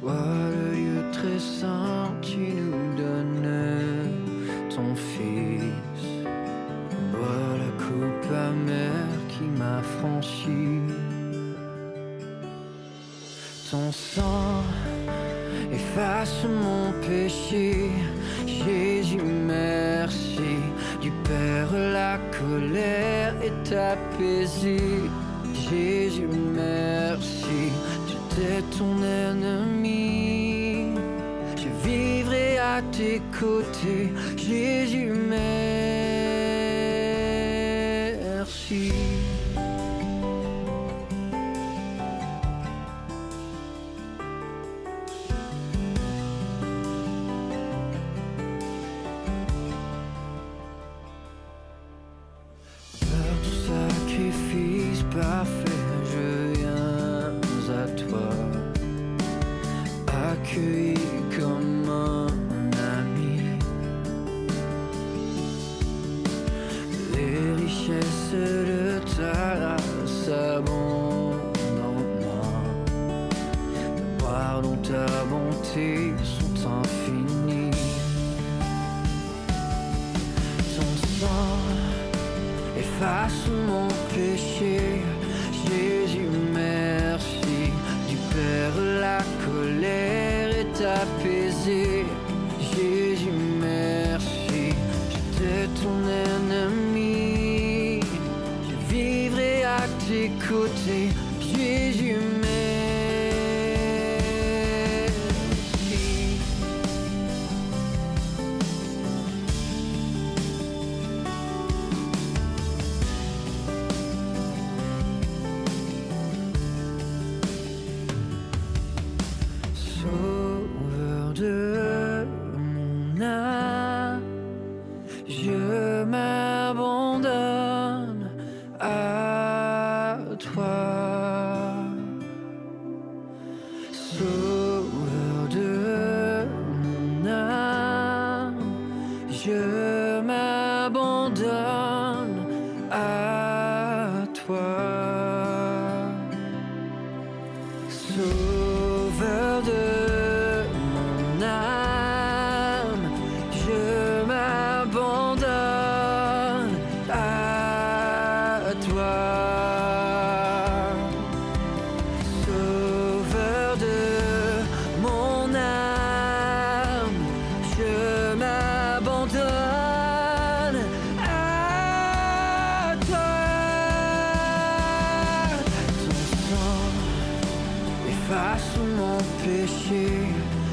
Toi le lieu très saint, tu nous donnes ton Fils. Bois la coupe amère qui m'a franchi. Ton sang efface mon péché. Jésus, merci. Du Père, la colère est apaisée. Jésus, merci. J'étais ton ennemi. Je vivrai à tes côtés. Jésus, merci. Sacrifice parfait, je viens à toi, accueilli comme un ami. Les richesses de ta grâce abondent en moi. Le pardon, ta bonté sont infinis. Ton sang efface mon péché. Jésus, merci. Du Père, la colère est apaisée. Jésus, merci. J'étais ton ennemi. Je vivrai à tes côtés. Jésus, merci. Sauveur de mon âme, je m'abandonne à toi. Sauveur de mon âme, je m'abandonne à toi. Sauveur de mon âme, je m'abandonne à toi. Sauveur de mon âme, je m'abandonne à toi. Ton sang efface mon péché.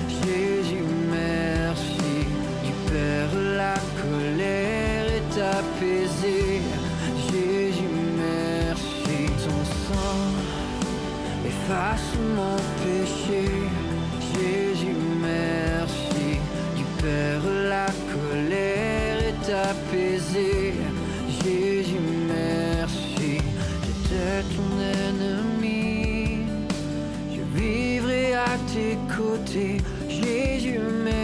Jésus, merci. Du Père, la colère est apaisée. Jésus, merci. Ton sang efface mon péché. Jésus, merci. Du Père, la colère est apaisée. Jésus, merci. J'étais ton ennemi. Je vivrai à tes côtés. Jésus, merci.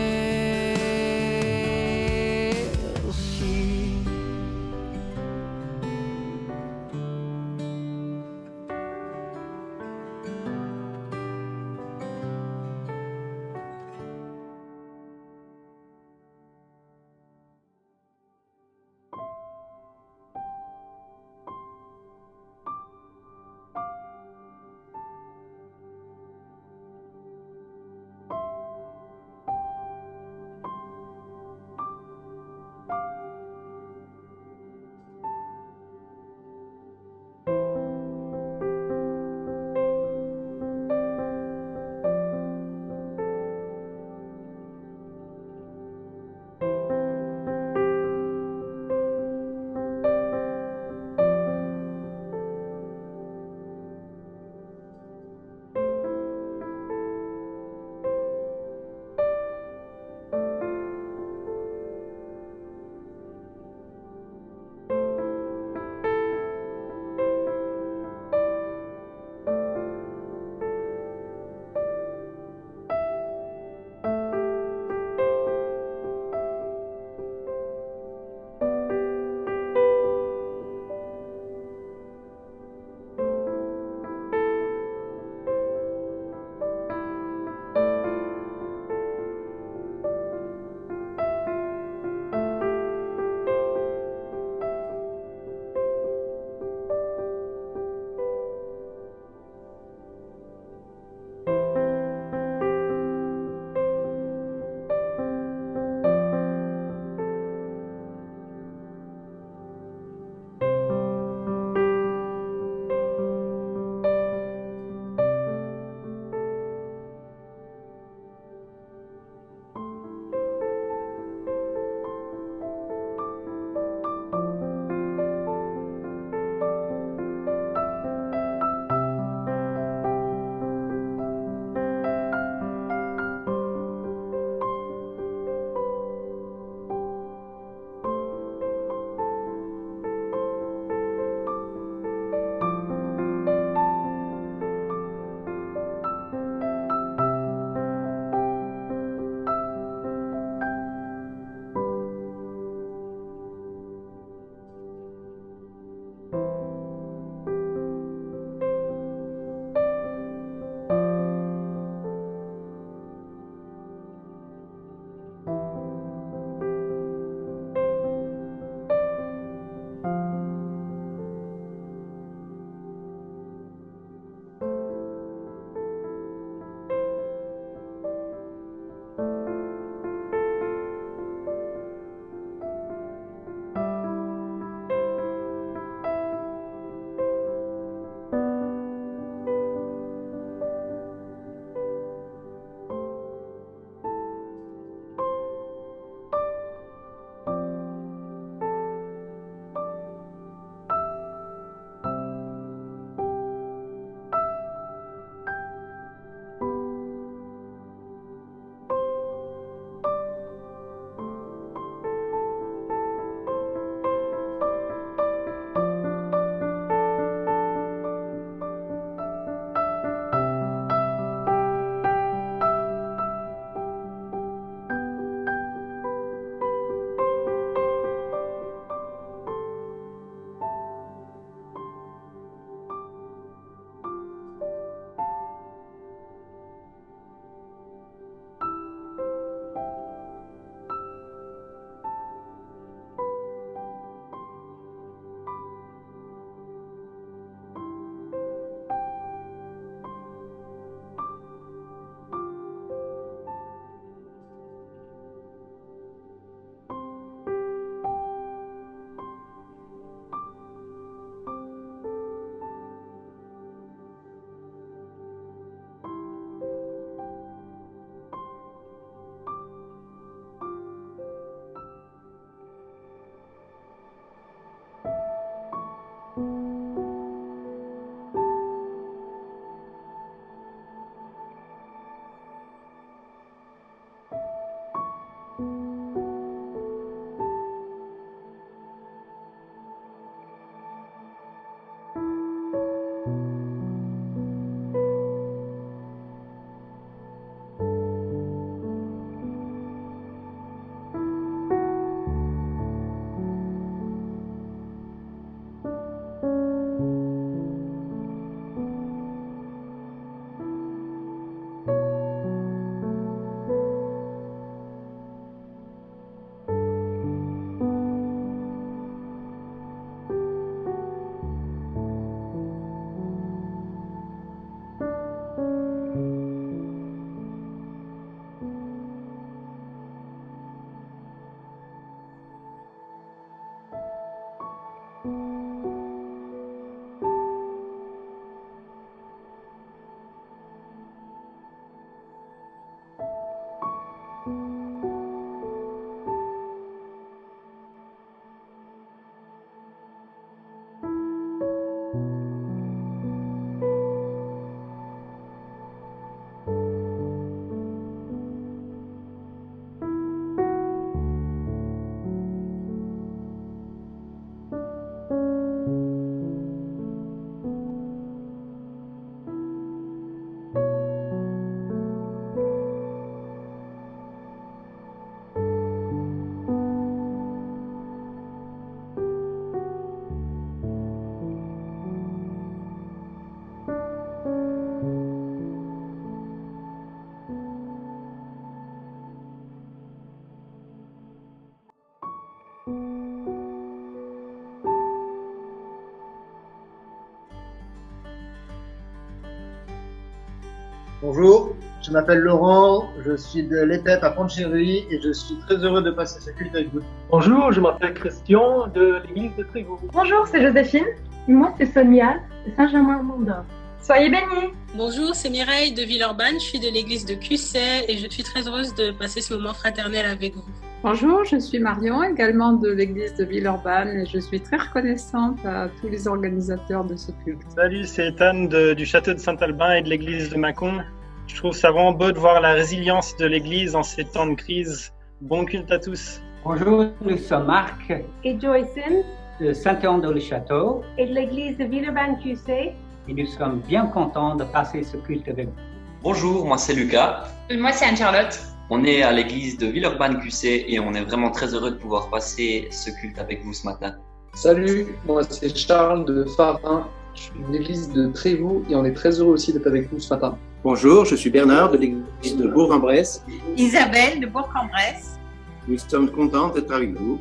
Bonjour, je m'appelle Laurent, je suis de l'ETEP à Pondchéry et je suis très heureux de passer ce culte avec vous. Bonjour, je m'appelle Christian de l'église de Trévoux. Bonjour, c'est Joséphine. Moi, c'est Sonia de Saint-Germain-en-Vendôme. Soyez bénis. Bonjour, c'est Mireille de Villeurbanne. Je suis de l'église de Cusset et je suis très heureuse de passer ce moment fraternel avec vous. Bonjour, je suis Marion, également de l'église de Villeurbanne et je suis très reconnaissante à tous les organisateurs de ce culte. Salut, c'est Ethan du château de Saint-Albin et de l'église de Mâcon. Je trouve ça vraiment beau de voir la résilience de l'église en ces temps de crise. Bon culte à tous. Bonjour, nous sommes Marc Et Joycine de Saint-Léon-dans-le-Château et de l'église de Villeurbanne-Cusset. et nous sommes bien contents de passer ce culte avec vous. Bonjour, moi c'est Lucas. Et moi c'est Anne-Charlotte. On est à l'église de Villeurbanne-Cusset et on est vraiment très heureux de pouvoir passer ce culte avec vous ce matin. Salut, moi c'est Charles de Farin. Je suis de l'église de Trévoux et on est très heureux aussi d'être avec vous ce matin. Bonjour, je suis Bernard de l'église de Bourg-en-Bresse. Isabelle de Bourg-en-Bresse. Nous sommes contents d'être avec vous.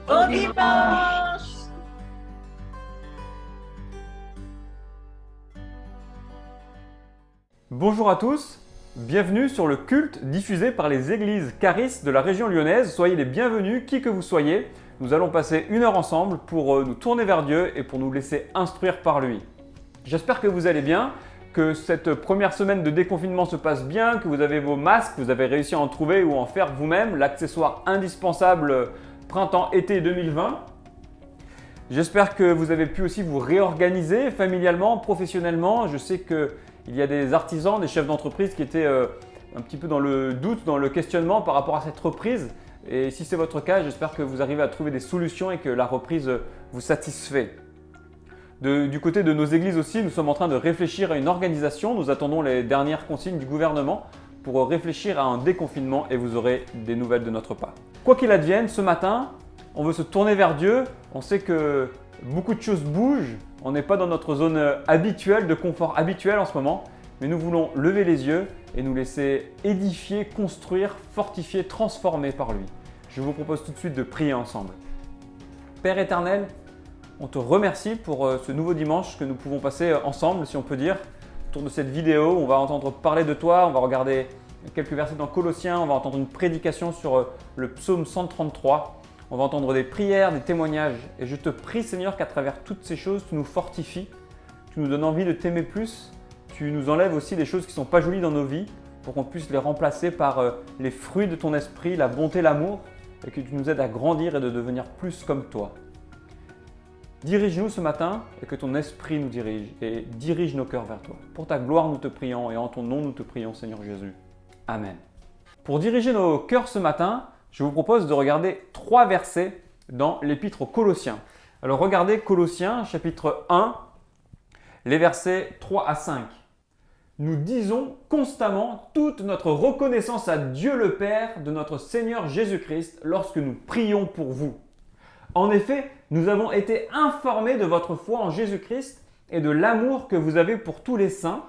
Bon dimanche! Bonjour à tous, bienvenue sur le culte diffusé par les églises charistes de la région lyonnaise. Soyez les bienvenus, qui que vous soyez. Nous allons passer une heure ensemble pour nous tourner vers Dieu et pour nous laisser instruire par lui. J'espère que vous allez bien, que cette première semaine de déconfinement se passe bien, que vous avez vos masques, vous avez réussi à en trouver ou en faire vous-même, l'accessoire indispensable printemps-été 2020. J'espère que vous avez pu aussi vous réorganiser familialement, professionnellement. Je sais qu'il y a des artisans, des chefs d'entreprise qui étaient un petit peu dans le doute, dans le questionnement par rapport à cette reprise. Et si c'est votre cas, j'espère que vous arrivez à trouver des solutions et que la reprise vous satisfait. Du côté de nos églises aussi, nous sommes en train de réfléchir à une organisation. Nous attendons les dernières consignes du gouvernement pour réfléchir à un déconfinement et vous aurez des nouvelles de notre part. Quoi qu'il advienne, ce matin, on veut se tourner vers Dieu. On sait que beaucoup de choses bougent. On n'est pas dans notre zone habituelle, de confort habituel en ce moment. Mais nous voulons lever les yeux et nous laisser édifier, construire, fortifier, transformer par lui. Je vous propose tout de suite de prier ensemble. Père éternel, on te remercie pour ce nouveau dimanche que nous pouvons passer ensemble, si on peut dire. Autour de cette vidéo, on va entendre parler de toi, on va regarder quelques versets dans Colossiens, on va entendre une prédication sur le psaume 133. On va entendre des prières, des témoignages. Et je te prie Seigneur qu'à travers toutes ces choses, tu nous fortifies, tu nous donnes envie de t'aimer plus. Tu nous enlèves aussi des choses qui ne sont pas jolies dans nos vies pour qu'on puisse les remplacer par les fruits de ton esprit, la bonté, l'amour et que tu nous aides à grandir et de devenir plus comme toi. Dirige-nous ce matin et que ton esprit nous dirige et dirige nos cœurs vers toi. Pour ta gloire, nous te prions et en ton nom, nous te prions, Seigneur Jésus. Amen. Pour diriger nos cœurs ce matin, je vous propose de regarder 3 versets dans l'épître aux Colossiens. Alors regardez Colossiens chapitre 1, les versets 3 à 5. Nous disons constamment toute notre reconnaissance à Dieu le Père de notre Seigneur Jésus-Christ lorsque nous prions pour vous. En effet, nous avons été informés de votre foi en Jésus-Christ et de l'amour que vous avez pour tous les saints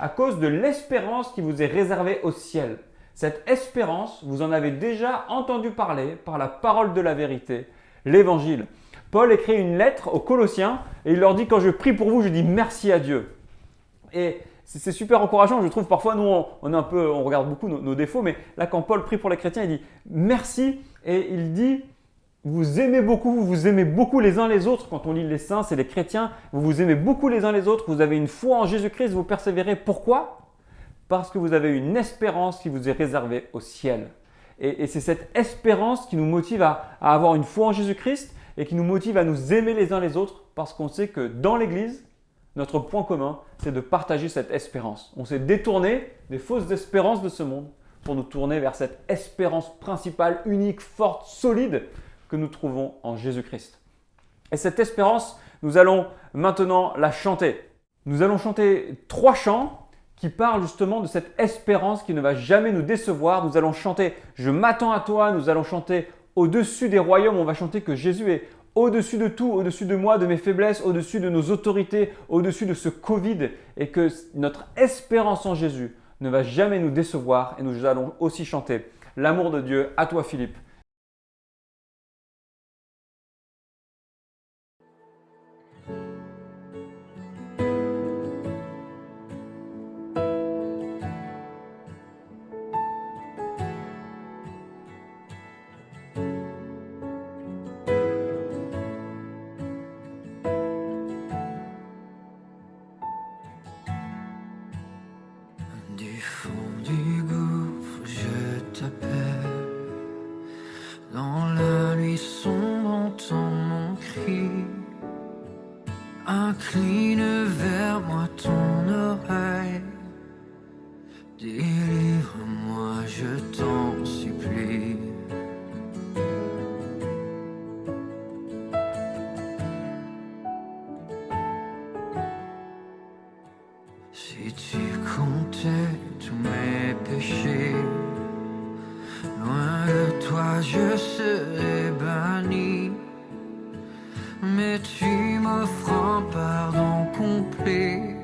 à cause de l'espérance qui vous est réservée au ciel. Cette espérance, vous en avez déjà entendu parler par la parole de la vérité, l'Évangile. Paul écrit une lettre aux Colossiens et il leur dit « Quand je prie pour vous, je dis merci à Dieu ». Et c'est super encourageant, je trouve. Parfois, nous, on regarde beaucoup nos défauts, mais là, quand Paul prie pour les chrétiens, il dit « Merci » et il dit « Vous vous aimez beaucoup les uns les autres ». Quand on lit les saints, c'est les chrétiens. Vous vous aimez beaucoup les uns les autres, vous avez une foi en Jésus-Christ, vous persévérez. Pourquoi ? Parce que vous avez une espérance qui vous est réservée au ciel. Et c'est cette espérance qui nous motive à avoir une foi en Jésus-Christ et qui nous motive à nous aimer les uns les autres parce qu'on sait que dans l'Église, notre point commun, c'est de partager cette espérance. On s'est détourné des fausses espérances de ce monde pour nous tourner vers cette espérance principale, unique, forte, solide que nous trouvons en Jésus-Christ. Et cette espérance, nous allons maintenant la chanter. Nous allons chanter 3 chants qui parlent justement de cette espérance qui ne va jamais nous décevoir. Nous allons chanter « Je m'attends à toi », nous allons chanter « Au-dessus des royaumes », on va chanter que Jésus est au-dessus de tout, au-dessus de moi, de mes faiblesses, au-dessus de nos autorités, au-dessus de ce Covid et que notre espérance en Jésus ne va jamais nous décevoir. Et nous allons aussi chanter « L'amour de Dieu à toi Philippe ». fond du gouffre, je t'appelle. Dans la nuit sombre, entends mon cri. Incline vers moi ton oreille. Délivre-moi, je t'en supplie. Si tu comptais tous mes péchés, loin de toi je serais banni. Mais tu m'offres un pardon complet.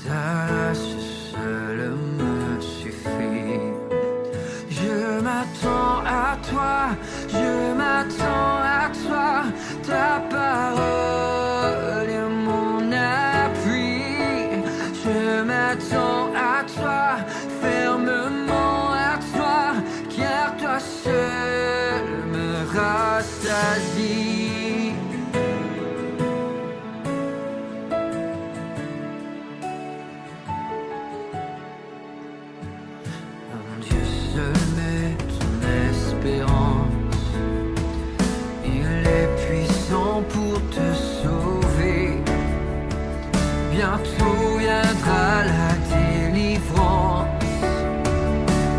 Ta grâce seule me suffit. Je m'attends à toi, je m'attends à toi. Ta parole est mon appui. Je m'attends à toi, fermement à toi, car toi seul me rassasie. Pour te sauver, bientôt viendra la délivrance.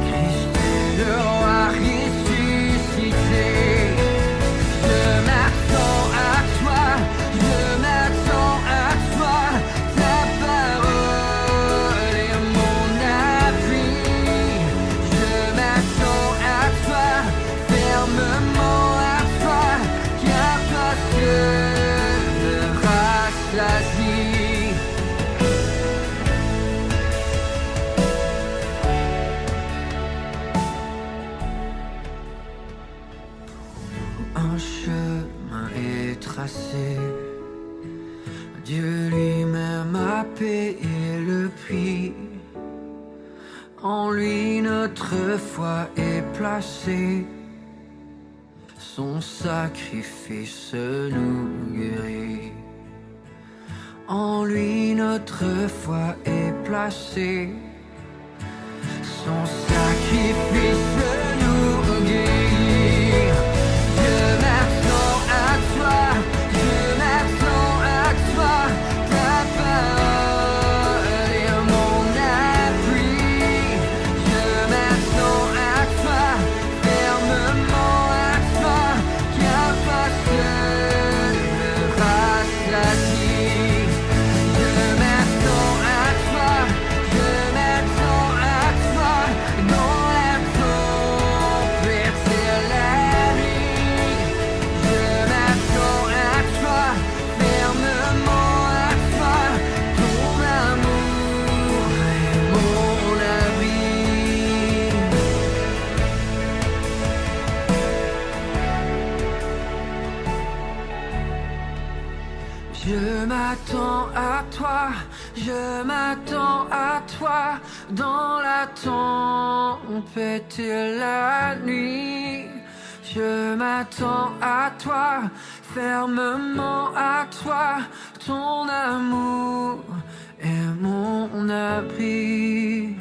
Christ est le roi ressuscité. Je m'attends à toi, je m'attends à toi. Ta parole est mon appui. Je m'attends à toi, fermement à toi, car toi seul me rassasie. Un chemin est tracé, Dieu lui-même a payé le prix. En lui notre foi est placée, son sacrifice nous guérit. En lui notre foi est placée, son sacrifice nous guérit. Je m'attends à toi, je m'attends à toi. Ta parole est mon appui. Je m'attends à toi, fermement à toi, car toi seul me rassasie. Je m'attends à toi, je m'attends à toi. Dans la tempête et la nuit, je m'attends à toi, fermement à toi. Ton amour est mon abri. Je m'attends à toi, je m'attends à toi. Dans la tempête et la nuit, je m'attends à toi, fermement à toi. Ton amour est mon abri.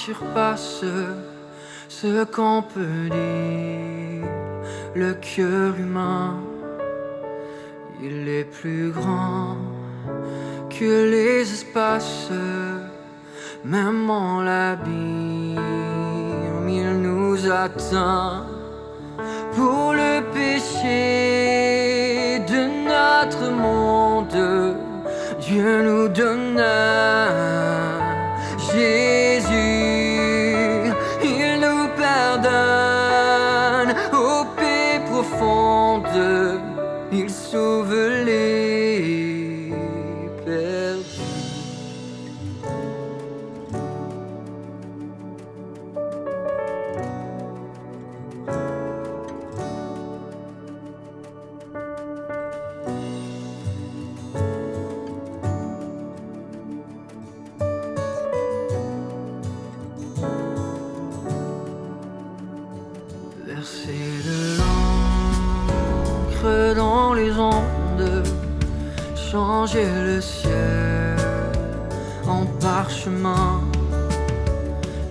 surpasse ce qu'on peut dire. Le cœur humain, il est plus grand que les espaces, même en l'abîme, il nous atteint. Pour le péché de notre monde, Dieu nous donna Jésus, il nous pardonne aux paix profondes, il sauve les perdus. Verser de l'encre dans les ondes, changer le ciel en parchemin,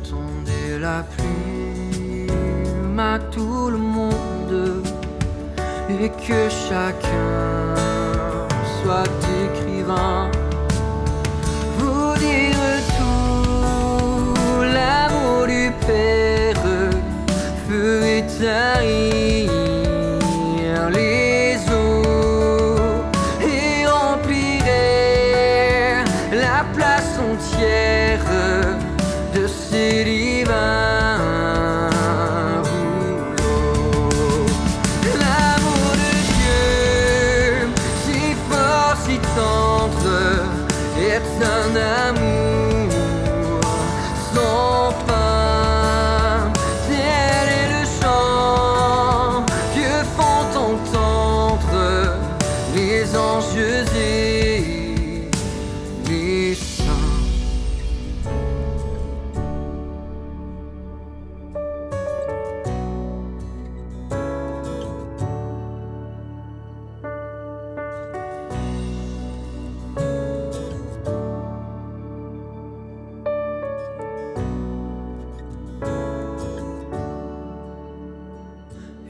tonder la plume à tout le monde, et que chacun soit écrivain. Vous dire tout l'amour du Père, feu et tarir les eaux et remplirait la place entière de ces divins rouleaux. L'amour de Dieu, si fort, si tendre, est un amour sans fin. Tel est le chant que font entendre les anges et les saints.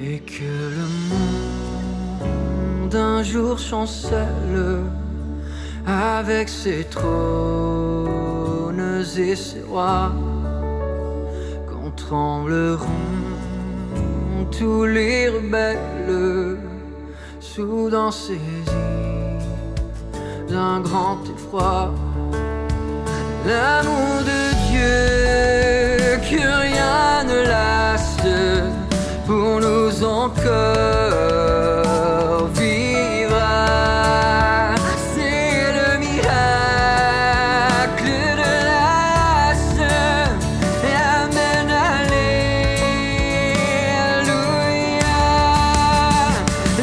Et que le monde un jour chancelle avec ses trônes et ses rois, quand trembleront tous les rebelles, soudain saisis d'un grand effroi. L'amour de Dieu que rien ne lasse, pour nous encore vivra. C'est le miracle de l'as. Amen, alléluia.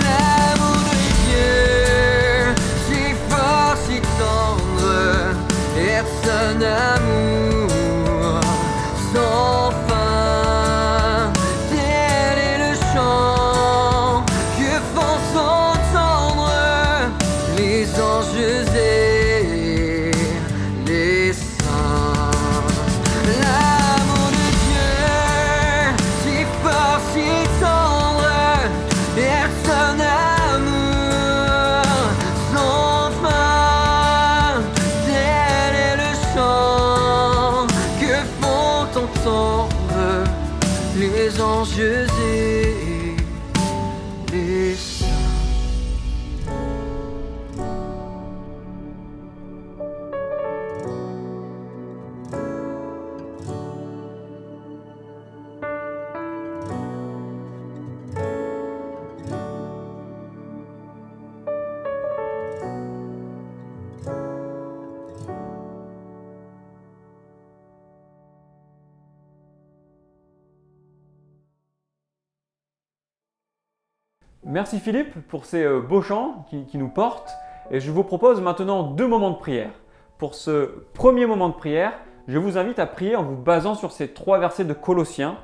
L'amour de Dieu, si fort, si tendre, est un amour sans fin. Les anges et les saints. Merci Philippe pour ces beaux chants qui nous portent. Et je vous propose maintenant 2 moments de prière. Pour ce premier moment de prière, je vous invite à prier en vous basant sur ces 3 versets de Colossiens.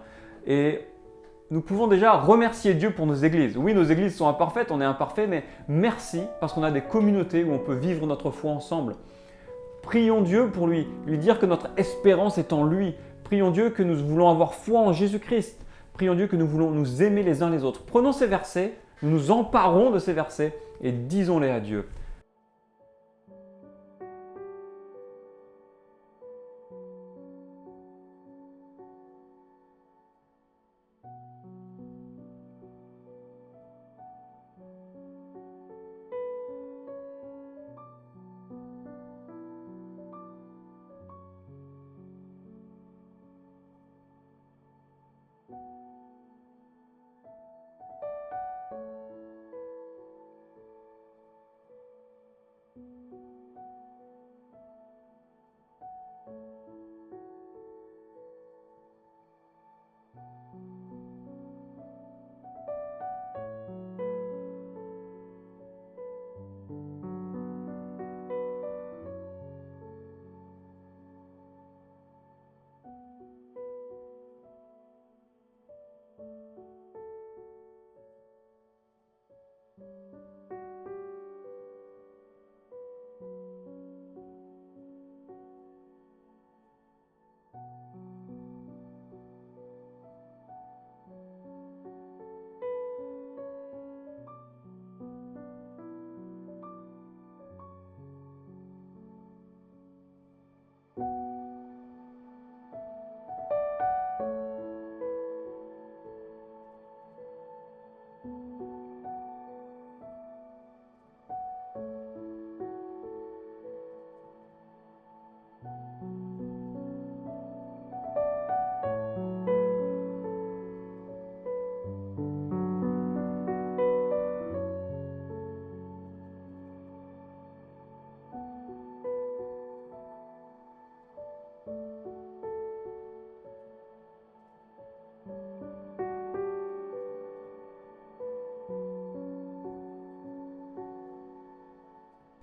Et nous pouvons déjà remercier Dieu pour nos églises. Oui, nos églises sont imparfaites, on est imparfaits, mais merci parce qu'on a des communautés où on peut vivre notre foi ensemble. Prions Dieu pour lui dire que notre espérance est en lui. Prions Dieu que nous voulons avoir foi en Jésus-Christ. Prions Dieu que nous voulons nous aimer les uns les autres. Prenons ces versets, nous nous emparons de ces versets et disons-les à Dieu.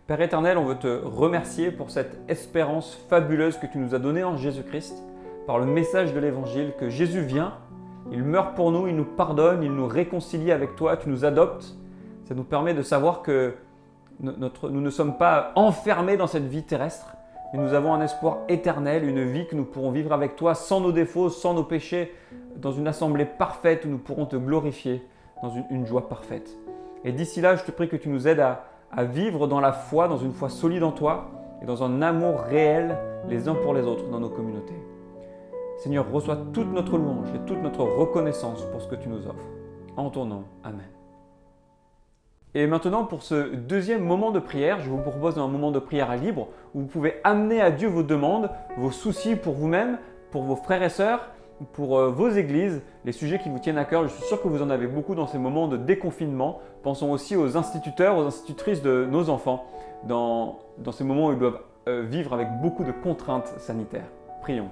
Père éternel, on veut te remercier pour cette espérance fabuleuse que tu nous as donnée en Jésus-Christ, par le message de l'Évangile, que Jésus vient, il meurt pour nous, il nous pardonne, il nous réconcilie avec toi, tu nous adoptes. Ça nous permet de savoir que nous ne sommes pas enfermés dans cette vie terrestre, mais nous avons un espoir éternel, une vie que nous pourrons vivre avec toi sans nos défauts, sans nos péchés, dans une assemblée parfaite où nous pourrons te glorifier, dans une joie parfaite. Et d'ici là, je te prie que tu nous aides à vivre dans la foi, dans une foi solide en toi et dans un amour réel les uns pour les autres dans nos communautés. Seigneur, reçois toute notre louange et toute notre reconnaissance pour ce que tu nous offres. En ton nom, Amen. Et maintenant, pour ce deuxième moment de prière, je vous propose un moment de prière à libre où vous pouvez amener à Dieu vos demandes, vos soucis pour vous-même, pour vos frères et sœurs, pour vos églises, les sujets qui vous tiennent à cœur. Je suis sûr que vous en avez beaucoup dans ces moments de déconfinement. Pensons aussi aux instituteurs, aux institutrices de nos enfants, dans ces moments où ils doivent vivre avec beaucoup de contraintes sanitaires. Prions.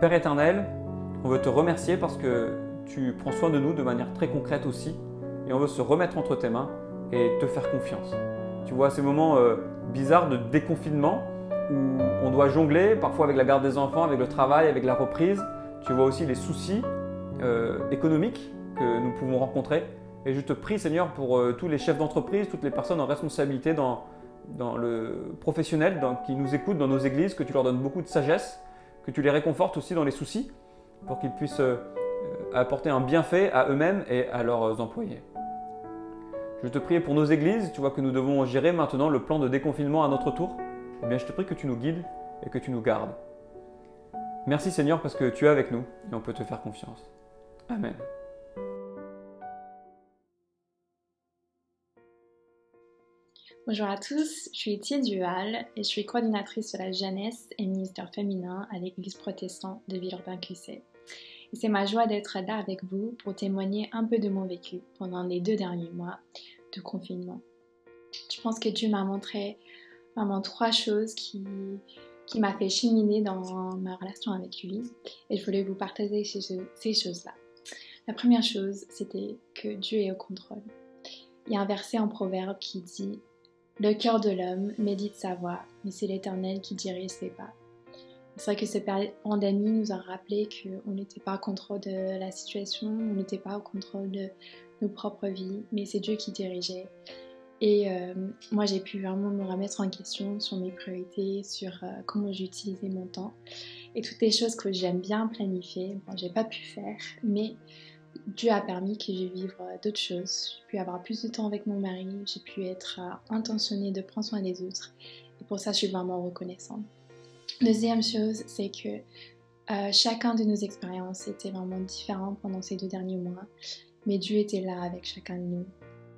Père éternel, on veut te remercier parce que tu prends soin de nous de manière très concrète aussi, et on veut se remettre entre tes mains et te faire confiance. Tu vois ces moments bizarres de déconfinement où on doit jongler, parfois avec la garde des enfants, avec le travail, avec la reprise. Tu vois aussi les soucis économiques que nous pouvons rencontrer. Et je te prie, Seigneur, pour tous les chefs d'entreprise, toutes les personnes en responsabilité dans le professionnel, qui nous écoutent dans nos églises, que tu leur donnes beaucoup de sagesse, que tu les réconfortes aussi dans les soucis, pour qu'ils puissent apporter un bienfait à eux-mêmes et à leurs employés. Je te prie pour nos églises, tu vois que nous devons gérer maintenant le plan de déconfinement à notre tour. Eh bien, je te prie que tu nous guides et que tu nous gardes. Merci Seigneur parce que tu es avec nous et on peut te faire confiance. Amen. Bonjour à tous, je suis Thier Duval et je suis coordinatrice de la jeunesse et ministère féminin à l'église protestante de Villeurbanne-QC. Et c'est ma joie d'être là avec vous pour témoigner un peu de mon vécu pendant les 2 derniers mois de confinement. Je pense que Dieu m'a montré vraiment 3 choses qui m'a fait cheminer dans ma relation avec lui et je voulais vous partager ces choses-là. La première chose, c'était que Dieu est au contrôle. Il y a un verset en Proverbe qui dit « Le cœur de l'homme médite sa voie, mais c'est l'Éternel qui dirige ses pas. » C'est vrai que cette pandémie nous a rappelé qu'on n'était pas au contrôle de la situation, on n'était pas au contrôle de nos propres vies, mais c'est Dieu qui dirigeait. Et moi, j'ai pu vraiment me remettre en question sur mes priorités, sur comment j'utilisais mon temps. Et toutes les choses que j'aime bien planifier, bon, j'ai pas pu faire, mais Dieu a permis que je vive d'autres choses. J'ai pu avoir plus de temps avec mon mari, j'ai pu être intentionnée de prendre soin des autres. Et pour ça, je suis vraiment reconnaissante. Deuxième chose, c'est que chacun de nos expériences était vraiment différent pendant ces 2 derniers mois, mais Dieu était là avec chacun de nous.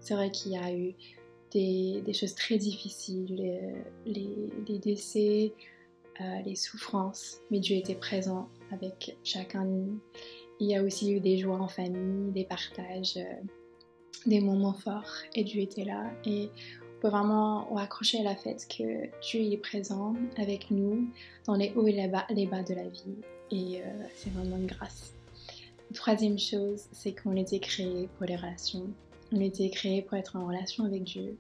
C'est vrai qu'il y a eu des choses très difficiles, les décès, les souffrances, mais Dieu était présent avec chacun de nous. Il y a aussi eu des joies en famille, des partages, des moments forts, et Dieu était là. Et on peut vraiment raccrocher à la fête que Dieu est présent avec nous dans les hauts et les bas de la vie. Et c'est vraiment une grâce. La troisième chose, c'est qu'on était créés pour les relations. On était créés pour être en relation avec Dieu.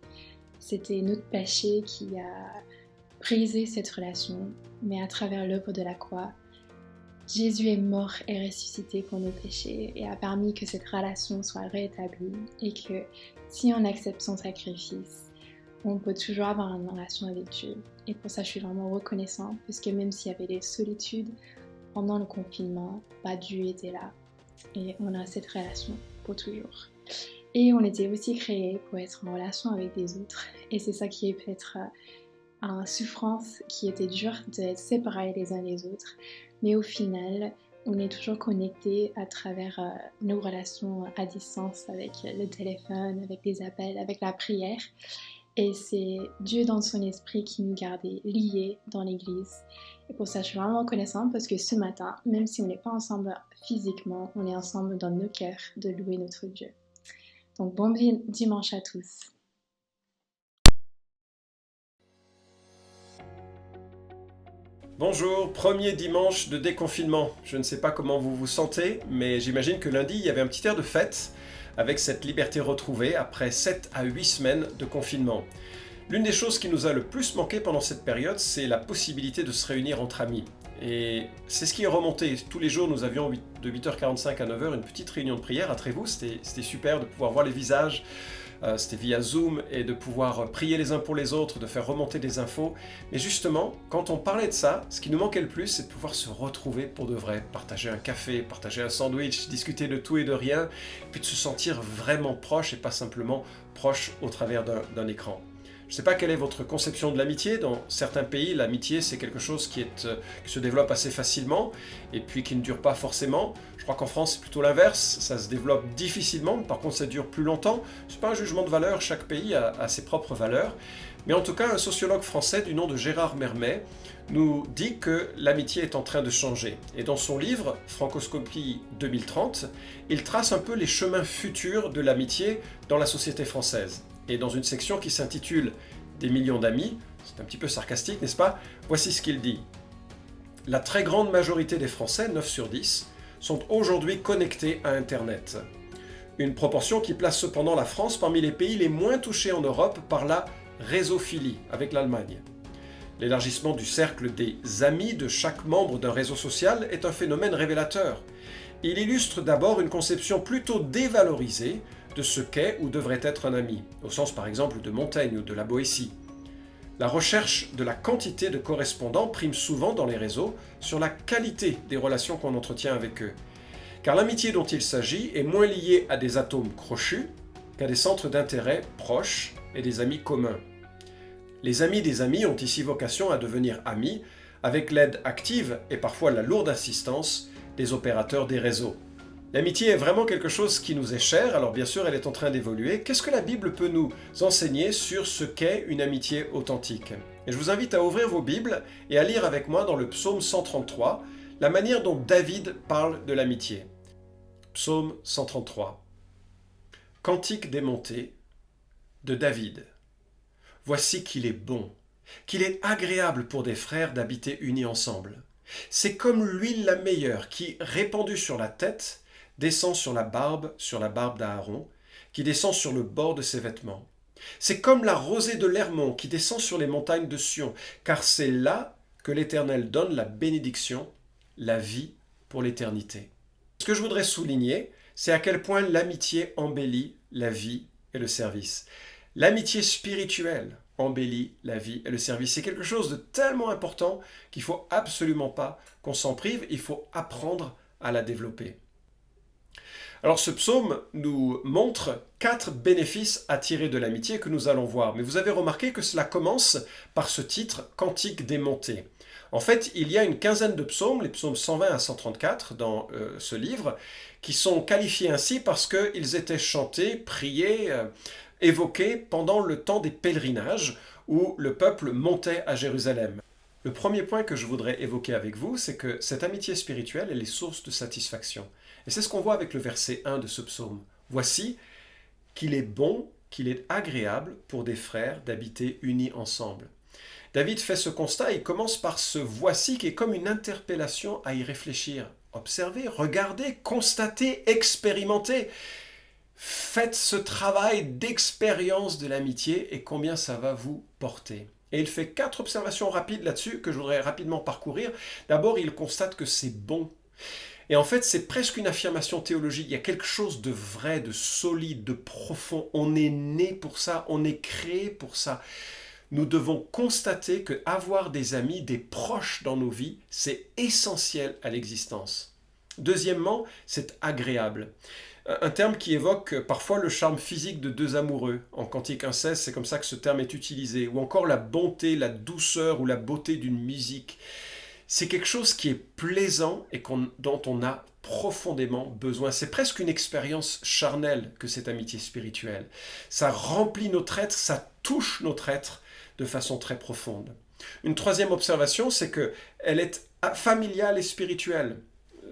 C'était notre péché qui a brisé cette relation, mais à travers l'œuvre de la croix, Jésus est mort et ressuscité pour nos péchés et a permis que cette relation soit rétablie et que si on accepte son sacrifice, on peut toujours avoir une relation avec Dieu. Et pour ça, je suis vraiment reconnaissante parce que même s'il y avait des solitudes pendant le confinement, Dieu était là et on a cette relation pour toujours. Et on était aussi créés pour être en relation avec des autres et c'est ça qui est peut-être une souffrance qui était dure d'être séparés les uns des autres. Mais au final, on est toujours connectés à travers nos relations à distance avec le téléphone, avec les appels, avec la prière. Et c'est Dieu dans son esprit qui nous gardait liés dans l'église. Et pour ça, je suis vraiment reconnaissante parce que ce matin, même si on n'est pas ensemble physiquement, on est ensemble dans nos cœurs de louer notre Dieu. Donc bon dimanche à tous. Bonjour, premier dimanche de déconfinement. Je ne sais pas comment vous vous sentez, mais j'imagine que lundi, il y avait un petit air de fête avec cette liberté retrouvée après 7 à 8 semaines de confinement. L'une des choses qui nous a le plus manqué pendant cette période, c'est la possibilité de se réunir entre amis. Et c'est ce qui est remonté. Tous les jours, nous avions de 8h45 à 9h une petite réunion de prière à Trévoux. C'était super de pouvoir voir les visages. C'était via Zoom et de pouvoir prier les uns pour les autres, de faire remonter des infos. Mais justement, quand on parlait de ça, ce qui nous manquait le plus, c'est de pouvoir se retrouver pour de vrai, partager un café, partager un sandwich, discuter de tout et de rien, puis de se sentir vraiment proche et pas simplement proche au travers d'un écran. Je ne sais pas quelle est votre conception de l'amitié. Dans certains pays, l'amitié, c'est quelque chose qui se développe assez facilement et puis qui ne dure pas forcément. Je crois qu'en France, c'est plutôt l'inverse. Ça se développe difficilement, par contre, ça dure plus longtemps. Ce n'est pas un jugement de valeur, chaque pays a ses propres valeurs. Mais en tout cas, un sociologue français du nom de Gérard Mermet nous dit que l'amitié est en train de changer. Et dans son livre « Francoscopie 2030 », il trace un peu les chemins futurs de l'amitié dans la société française. Et dans une section qui s'intitule « Des millions d'amis », c'est un petit peu sarcastique, n'est-ce pas? Voici ce qu'il dit. La très grande majorité des Français, 9 sur 10, sont aujourd'hui connectés à Internet. Une proportion qui place cependant la France parmi les pays les moins touchés en Europe par la réseauphilie avec l'Allemagne. L'élargissement du cercle des amis de chaque membre d'un réseau social est un phénomène révélateur. Il illustre d'abord une conception plutôt dévalorisée de ce qu'est ou devrait être un ami, au sens par exemple de Montaigne ou de la Boétie. La recherche de la quantité de correspondants prime souvent dans les réseaux sur la qualité des relations qu'on entretient avec eux. Car l'amitié dont il s'agit est moins liée à des atomes crochus qu'à des centres d'intérêt proches et des amis communs. Les amis des amis ont ici vocation à devenir amis avec l'aide active et parfois la lourde assistance des opérateurs des réseaux. L'amitié est vraiment quelque chose qui nous est cher, alors bien sûr elle est en train d'évoluer. Qu'est-ce que la Bible peut nous enseigner sur ce qu'est une amitié authentique? Et je vous invite à ouvrir vos Bibles et à lire avec moi dans le psaume 133 la manière dont David parle de l'amitié. Psaume 133. Cantique des montées de David. Voici qu'il est bon, qu'il est agréable pour des frères d'habiter unis ensemble. C'est comme l'huile la meilleure qui, répandue sur la tête, descend sur la barbe d'Aaron, qui descend sur le bord de ses vêtements. C'est comme la rosée de l'Hermon qui descend sur les montagnes de Sion, car c'est là que l'Éternel donne la bénédiction, la vie pour l'éternité. Ce que je voudrais souligner, c'est à quel point l'amitié embellit la vie et le service. L'amitié spirituelle embellit la vie et le service. C'est quelque chose de tellement important qu'il ne faut absolument pas qu'on s'en prive, il faut apprendre à la développer. Alors ce psaume nous montre 4 bénéfices à tirer de l'amitié que nous allons voir. Mais vous avez remarqué que cela commence par ce titre, Cantique des montées. En fait, il y a une quinzaine de psaumes, les psaumes 120 à 134 dans ce livre, qui sont qualifiés ainsi parce qu'ils étaient chantés, priés, évoqués pendant le temps des pèlerinages où le peuple montait à Jérusalem. Le premier point que je voudrais évoquer avec vous, c'est que cette amitié spirituelle, elle est source de satisfaction. Et c'est ce qu'on voit avec le verset 1 de ce psaume. Voici qu'il est bon, qu'il est agréable pour des frères d'habiter unis ensemble. David fait ce constat, il commence par ce voici qui est comme une interpellation à y réfléchir. Observez, regardez, constatez, expérimentez. Faites ce travail d'expérience de l'amitié et combien ça va vous porter. Et il fait 4 observations rapides là-dessus que je voudrais rapidement parcourir. D'abord, il constate que c'est bon. Et en fait, c'est presque une affirmation théologique. Il y a quelque chose de vrai, de solide, de profond. On est né pour ça, on est créé pour ça. Nous devons constater qu'avoir des amis, des proches dans nos vies, c'est essentiel à l'existence. Deuxièmement, c'est agréable. Un terme qui évoque parfois le charme physique de 2 amoureux. En Cantique 1,16, c'est comme ça que ce terme est utilisé. Ou encore la bonté, la douceur ou la beauté d'une musique. C'est quelque chose qui est plaisant et dont on a profondément besoin. C'est presque une expérience charnelle que cette amitié spirituelle. Ça remplit notre être, ça touche notre être de façon très profonde. Une troisième observation, c'est qu'elle est familiale et spirituelle.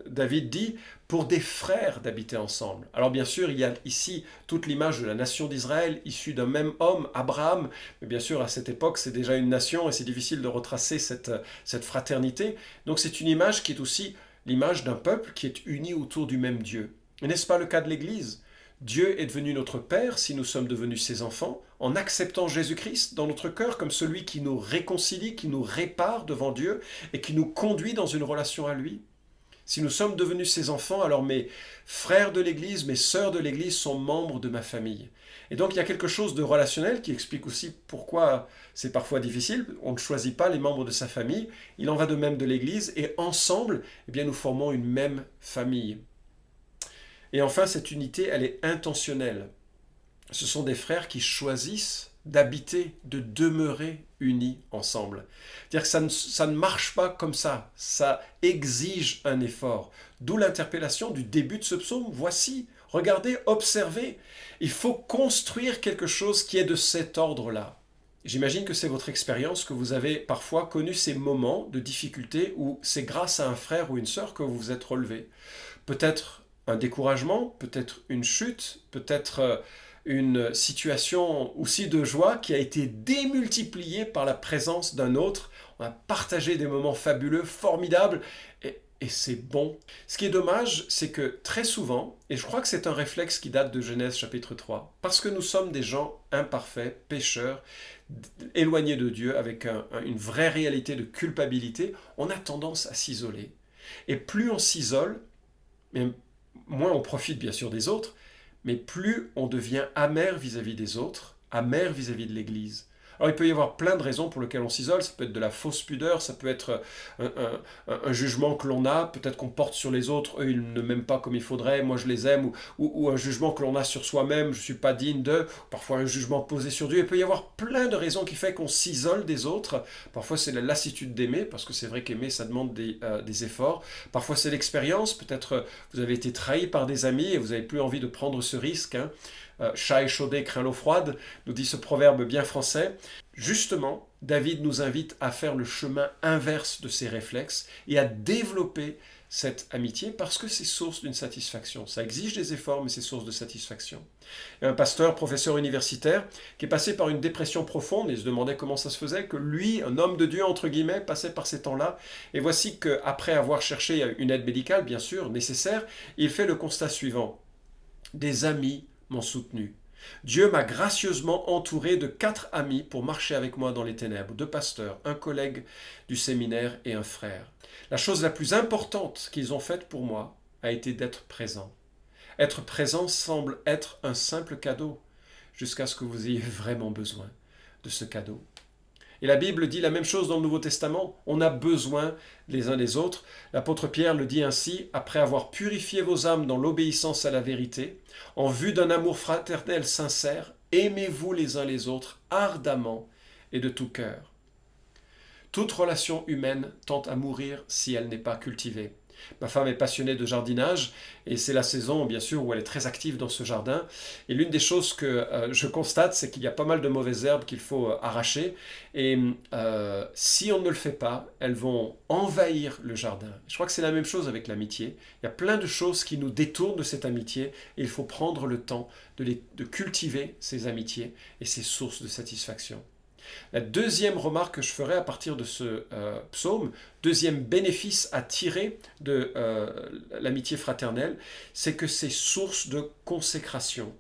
David dit « pour des frères d'habiter ensemble ». Alors bien sûr, il y a ici toute l'image de la nation d'Israël, issue d'un même homme, Abraham. Mais bien sûr, à cette époque, c'est déjà une nation et c'est difficile de retracer cette fraternité. Donc c'est une image qui est aussi l'image d'un peuple qui est uni autour du même Dieu. N'est-ce pas le cas de l'Église ? Dieu est devenu notre Père si nous sommes devenus ses enfants, en acceptant Jésus-Christ dans notre cœur comme celui qui nous réconcilie, qui nous répare devant Dieu et qui nous conduit dans une relation à lui. Si nous sommes devenus ses enfants, alors mes frères de l'Église, mes sœurs de l'Église sont membres de ma famille. Et donc il y a quelque chose de relationnel qui explique aussi pourquoi c'est parfois difficile. On ne choisit pas les membres de sa famille, il en va de même de l'Église, et ensemble, eh bien, nous formons une même famille. Et enfin, cette unité, elle est intentionnelle. Ce sont des frères qui choisissent d'habiter, de demeurer unis ensemble. C'est-à-dire que ça ne marche pas comme ça exige un effort. D'où l'interpellation du début de ce psaume. Voici, regardez, observez. Il faut construire quelque chose qui est de cet ordre-là. J'imagine que c'est votre expérience, que vous avez parfois connu ces moments de difficulté où c'est grâce à un frère ou une sœur que vous vous êtes relevé. Peut-être un découragement, peut-être une chute, peut-être une situation aussi de joie qui a été démultipliée par la présence d'un autre. on a partagé des moments fabuleux, formidables, et c'est bon. Ce qui est dommage, c'est que très souvent, et je crois que c'est un réflexe qui date de Genèse chapitre 3, parce que nous sommes des gens imparfaits, pécheurs, éloignés de Dieu, avec une vraie réalité de culpabilité, on a tendance à s'isoler. Et plus on s'isole, moins on profite bien sûr des autres, mais plus on devient amer vis-à-vis des autres, amer vis-à-vis de l'Église. Alors il peut y avoir plein de raisons pour lesquelles on s'isole, ça peut être de la fausse pudeur, ça peut être un jugement que l'on a, peut-être qu'on porte sur les autres, eux ils ne m'aiment pas comme il faudrait, moi je les aime, ou un jugement que l'on a sur soi-même, je ne suis pas digne d'eux, parfois un jugement posé sur Dieu. Il peut y avoir plein de raisons qui font qu'on s'isole des autres, parfois c'est la lassitude d'aimer, parce que c'est vrai qu'aimer ça demande des efforts, parfois c'est l'expérience, peut-être vous avez été trahi par des amis et vous n'avez plus envie de prendre ce risque, hein. Chat échaudé craint l'eau froide, nous dit ce proverbe bien français. Justement, David nous invite à faire le chemin inverse de ces réflexes et à développer cette amitié parce que c'est source d'une satisfaction. Ça exige des efforts, mais c'est source de satisfaction. Il y a un pasteur, professeur universitaire, qui est passé par une dépression profonde et se demandait comment ça se faisait que lui, un homme de Dieu, entre guillemets, passait par ces temps-là. Et voici qu'après avoir cherché une aide médicale, bien sûr, nécessaire, il fait le constat suivant. Des amis m'ont soutenu. Dieu m'a gracieusement entouré de 4 amis pour marcher avec moi dans les ténèbres, 2 pasteurs, un collègue du séminaire et un frère. La chose la plus importante qu'ils ont faite pour moi a été d'être présent. Être présent semble être un simple cadeau, jusqu'à ce que vous ayez vraiment besoin de ce cadeau. Et la Bible dit la même chose dans le Nouveau Testament, on a besoin les uns des autres. L'apôtre Pierre le dit ainsi, après avoir purifié vos âmes dans l'obéissance à la vérité, en vue d'un amour fraternel sincère, aimez-vous les uns les autres ardemment et de tout cœur. Toute relation humaine tend à mourir si elle n'est pas cultivée. Ma femme est passionnée de jardinage et c'est la saison bien sûr où elle est très active dans ce jardin et l'une des choses que je constate c'est qu'il y a pas mal de mauvaises herbes qu'il faut arracher et si on ne le fait pas elles vont envahir le jardin. Je crois que c'est la même chose avec l'amitié, il y a plein de choses qui nous détournent de cette amitié et il faut prendre le temps de cultiver ces amitiés et ces sources de satisfaction. La deuxième remarque que je ferai à partir de ce psaume, deuxième bénéfice à tirer de l'amitié fraternelle, c'est que c'est source de consécration.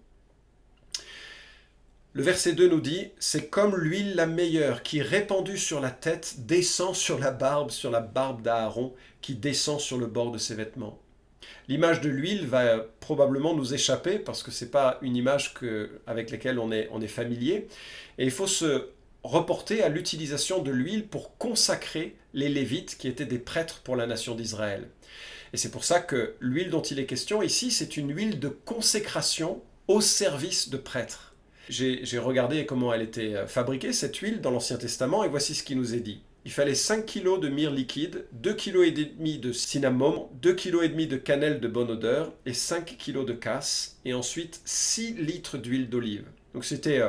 Le verset 2 nous dit « C'est comme l'huile la meilleure qui, répandue sur la tête, descend sur la barbe d'Aaron, qui descend sur le bord de ses vêtements. » L'image de l'huile va probablement nous échapper parce que ce n'est pas une image avec laquelle on est familier. Et il faut se reporté à l'utilisation de l'huile pour consacrer les Lévites qui étaient des prêtres pour la nation d'Israël. Et c'est pour ça que l'huile dont il est question ici, c'est une huile de consécration au service de prêtres. J'ai regardé comment elle était fabriquée, cette huile, dans l'Ancien Testament, et voici ce qui nous est dit. Il fallait 5 kg de myrrhe liquide, 2,5 kg de cinnamome, 2,5 kg de cannelle de bonne odeur et 5 kg de casse, et ensuite 6 litres d'huile d'olive. Donc c'était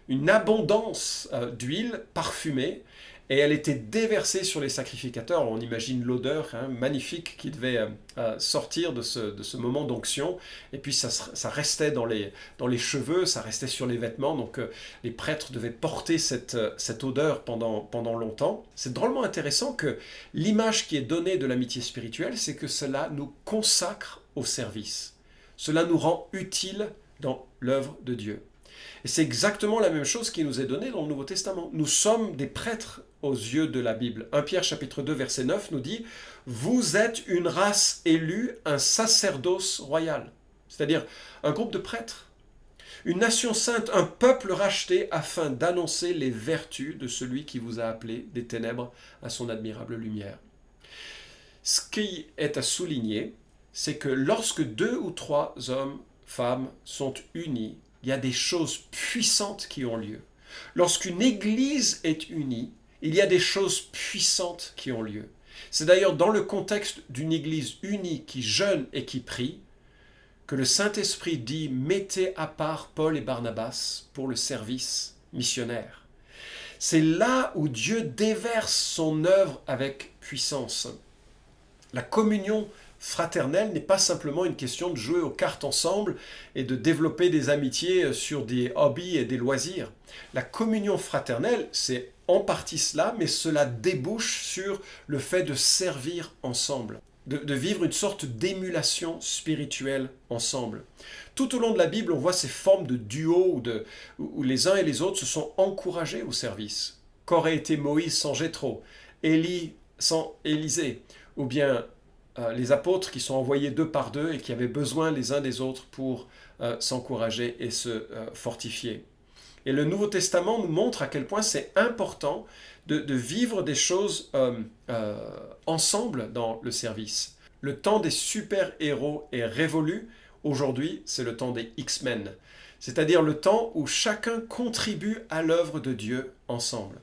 une abondance d'huile parfumée et elle était déversée sur les sacrificateurs. On imagine l'odeur magnifique qui devait sortir de ce moment d'onction et puis ça restait dans les cheveux, ça restait sur les vêtements, donc les prêtres devaient porter cette odeur pendant longtemps. C'est drôlement intéressant que l'image qui est donnée de l'amitié spirituelle, c'est que cela nous consacre au service. Cela nous rend utiles dans l'œuvre de Dieu. Et c'est exactement la même chose qui nous est donnée dans le Nouveau Testament. Nous sommes des prêtres aux yeux de la Bible. 1 Pierre chapitre 2 verset 9 nous dit « Vous êtes une race élue, un sacerdoce royal ». C'est-à-dire un groupe de prêtres, une nation sainte, un peuple racheté afin d'annoncer les vertus de celui qui vous a appelé des ténèbres à son admirable lumière. Ce qui est à souligner, c'est que lorsque 2 ou 3 hommes, femmes sont unis, il y a des choses puissantes qui ont lieu. Lorsqu'une église est unie, il y a des choses puissantes qui ont lieu. C'est d'ailleurs dans le contexte d'une église unie qui jeûne et qui prie que le Saint-Esprit dit « Mettez à part Paul et Barnabas pour le service missionnaire ». C'est là où Dieu déverse son œuvre avec puissance. La communion fraternelle n'est pas simplement une question de jouer aux cartes ensemble et de développer des amitiés sur des hobbies et des loisirs. La communion fraternelle, c'est en partie cela, mais cela débouche sur le fait de servir ensemble, de vivre une sorte d'émulation spirituelle ensemble. Tout au long de la Bible, on voit ces formes de duo où les uns et les autres se sont encouragés au service. Qu'aurait été Moïse sans Jéthro, Élie sans Élisée, ou bien les apôtres qui sont envoyés 2 par 2 et qui avaient besoin les uns des autres pour s'encourager et se fortifier. Et le Nouveau Testament nous montre à quel point c'est important de vivre des choses ensemble dans le service. Le temps des super-héros est révolu. Aujourd'hui, c'est le temps des X-Men, c'est-à-dire le temps où chacun contribue à l'œuvre de Dieu ensemble.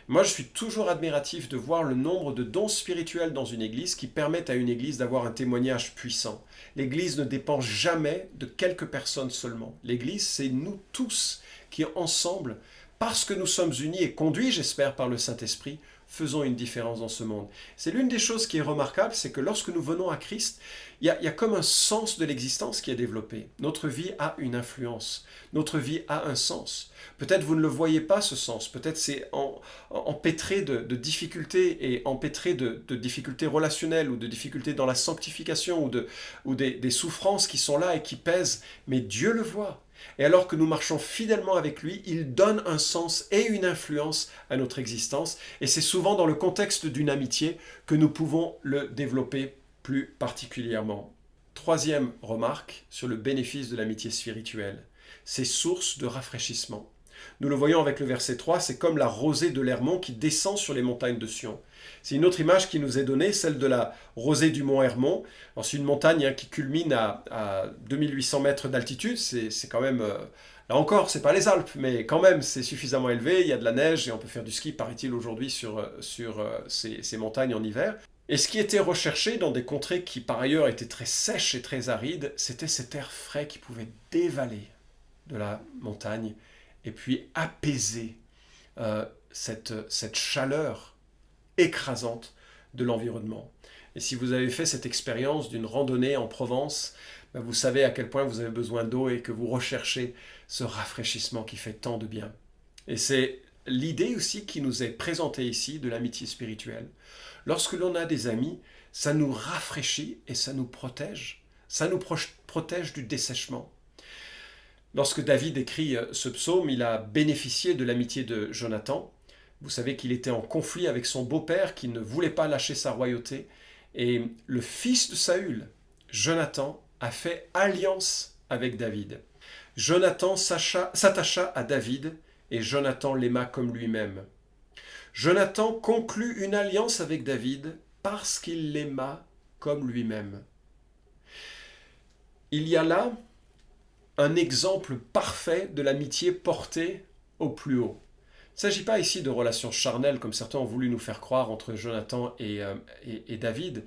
Moi, je suis toujours admiratif de voir le nombre de dons spirituels dans une église qui permettent à une église d'avoir un témoignage puissant. L'église ne dépend jamais de quelques personnes seulement. L'église, c'est nous tous qui, ensemble, parce que nous sommes unis et conduits, j'espère, par le Saint-Esprit, faisons une différence dans ce monde. C'est l'une des choses qui est remarquable, c'est que lorsque nous venons à Christ, il y a comme un sens de l'existence qui est développé. Notre vie a une influence, notre vie a un sens. Peut-être vous ne le voyez pas ce sens, peut-être c'est empêtré de difficultés et empêtré de difficultés relationnelles ou de difficultés dans la sanctification ou des souffrances qui sont là et qui pèsent, mais Dieu le voit. Et alors que nous marchons fidèlement avec lui, il donne un sens et une influence à notre existence. Et c'est souvent dans le contexte d'une amitié que nous pouvons le développer plus particulièrement. Troisième remarque sur le bénéfice de l'amitié spirituelle, c'est source de rafraîchissement. Nous le voyons avec le verset 3, c'est comme la rosée de l'Hermon qui descend sur les montagnes de Sion. C'est une autre image qui nous est donnée, celle de la rosée du mont Hermon. C'est une montagne qui culmine à 2800 mètres d'altitude, c'est quand même... là encore, c'est pas les Alpes, mais quand même, c'est suffisamment élevé, il y a de la neige et on peut faire du ski, paraît-il, aujourd'hui sur ces montagnes en hiver. Et ce qui était recherché dans des contrées qui, par ailleurs, étaient très sèches et très arides, c'était cet air frais qui pouvait dévaler de la montagne et puis apaiser cette chaleur écrasante de l'environnement. Et si vous avez fait cette expérience d'une randonnée en Provence, vous savez à quel point vous avez besoin d'eau et que vous recherchez ce rafraîchissement qui fait tant de bien. Et c'est l'idée aussi qui nous est présentée ici de l'amitié spirituelle. Lorsque l'on a des amis, ça nous rafraîchit et ça nous protège. Ça nous protège du dessèchement. Lorsque David écrit ce psaume, il a bénéficié de l'amitié de Jonathan. Vous savez qu'il était en conflit avec son beau-père qui ne voulait pas lâcher sa royauté. Et le fils de Saül, Jonathan, a fait alliance avec David. Jonathan s'attacha à David et Jonathan l'aima comme lui-même. Jonathan conclut une alliance avec David parce qu'il l'aima comme lui-même. Il y a là un exemple parfait de l'amitié portée au plus haut. Il ne s'agit pas ici de relations charnelles comme certains ont voulu nous faire croire entre Jonathan et David.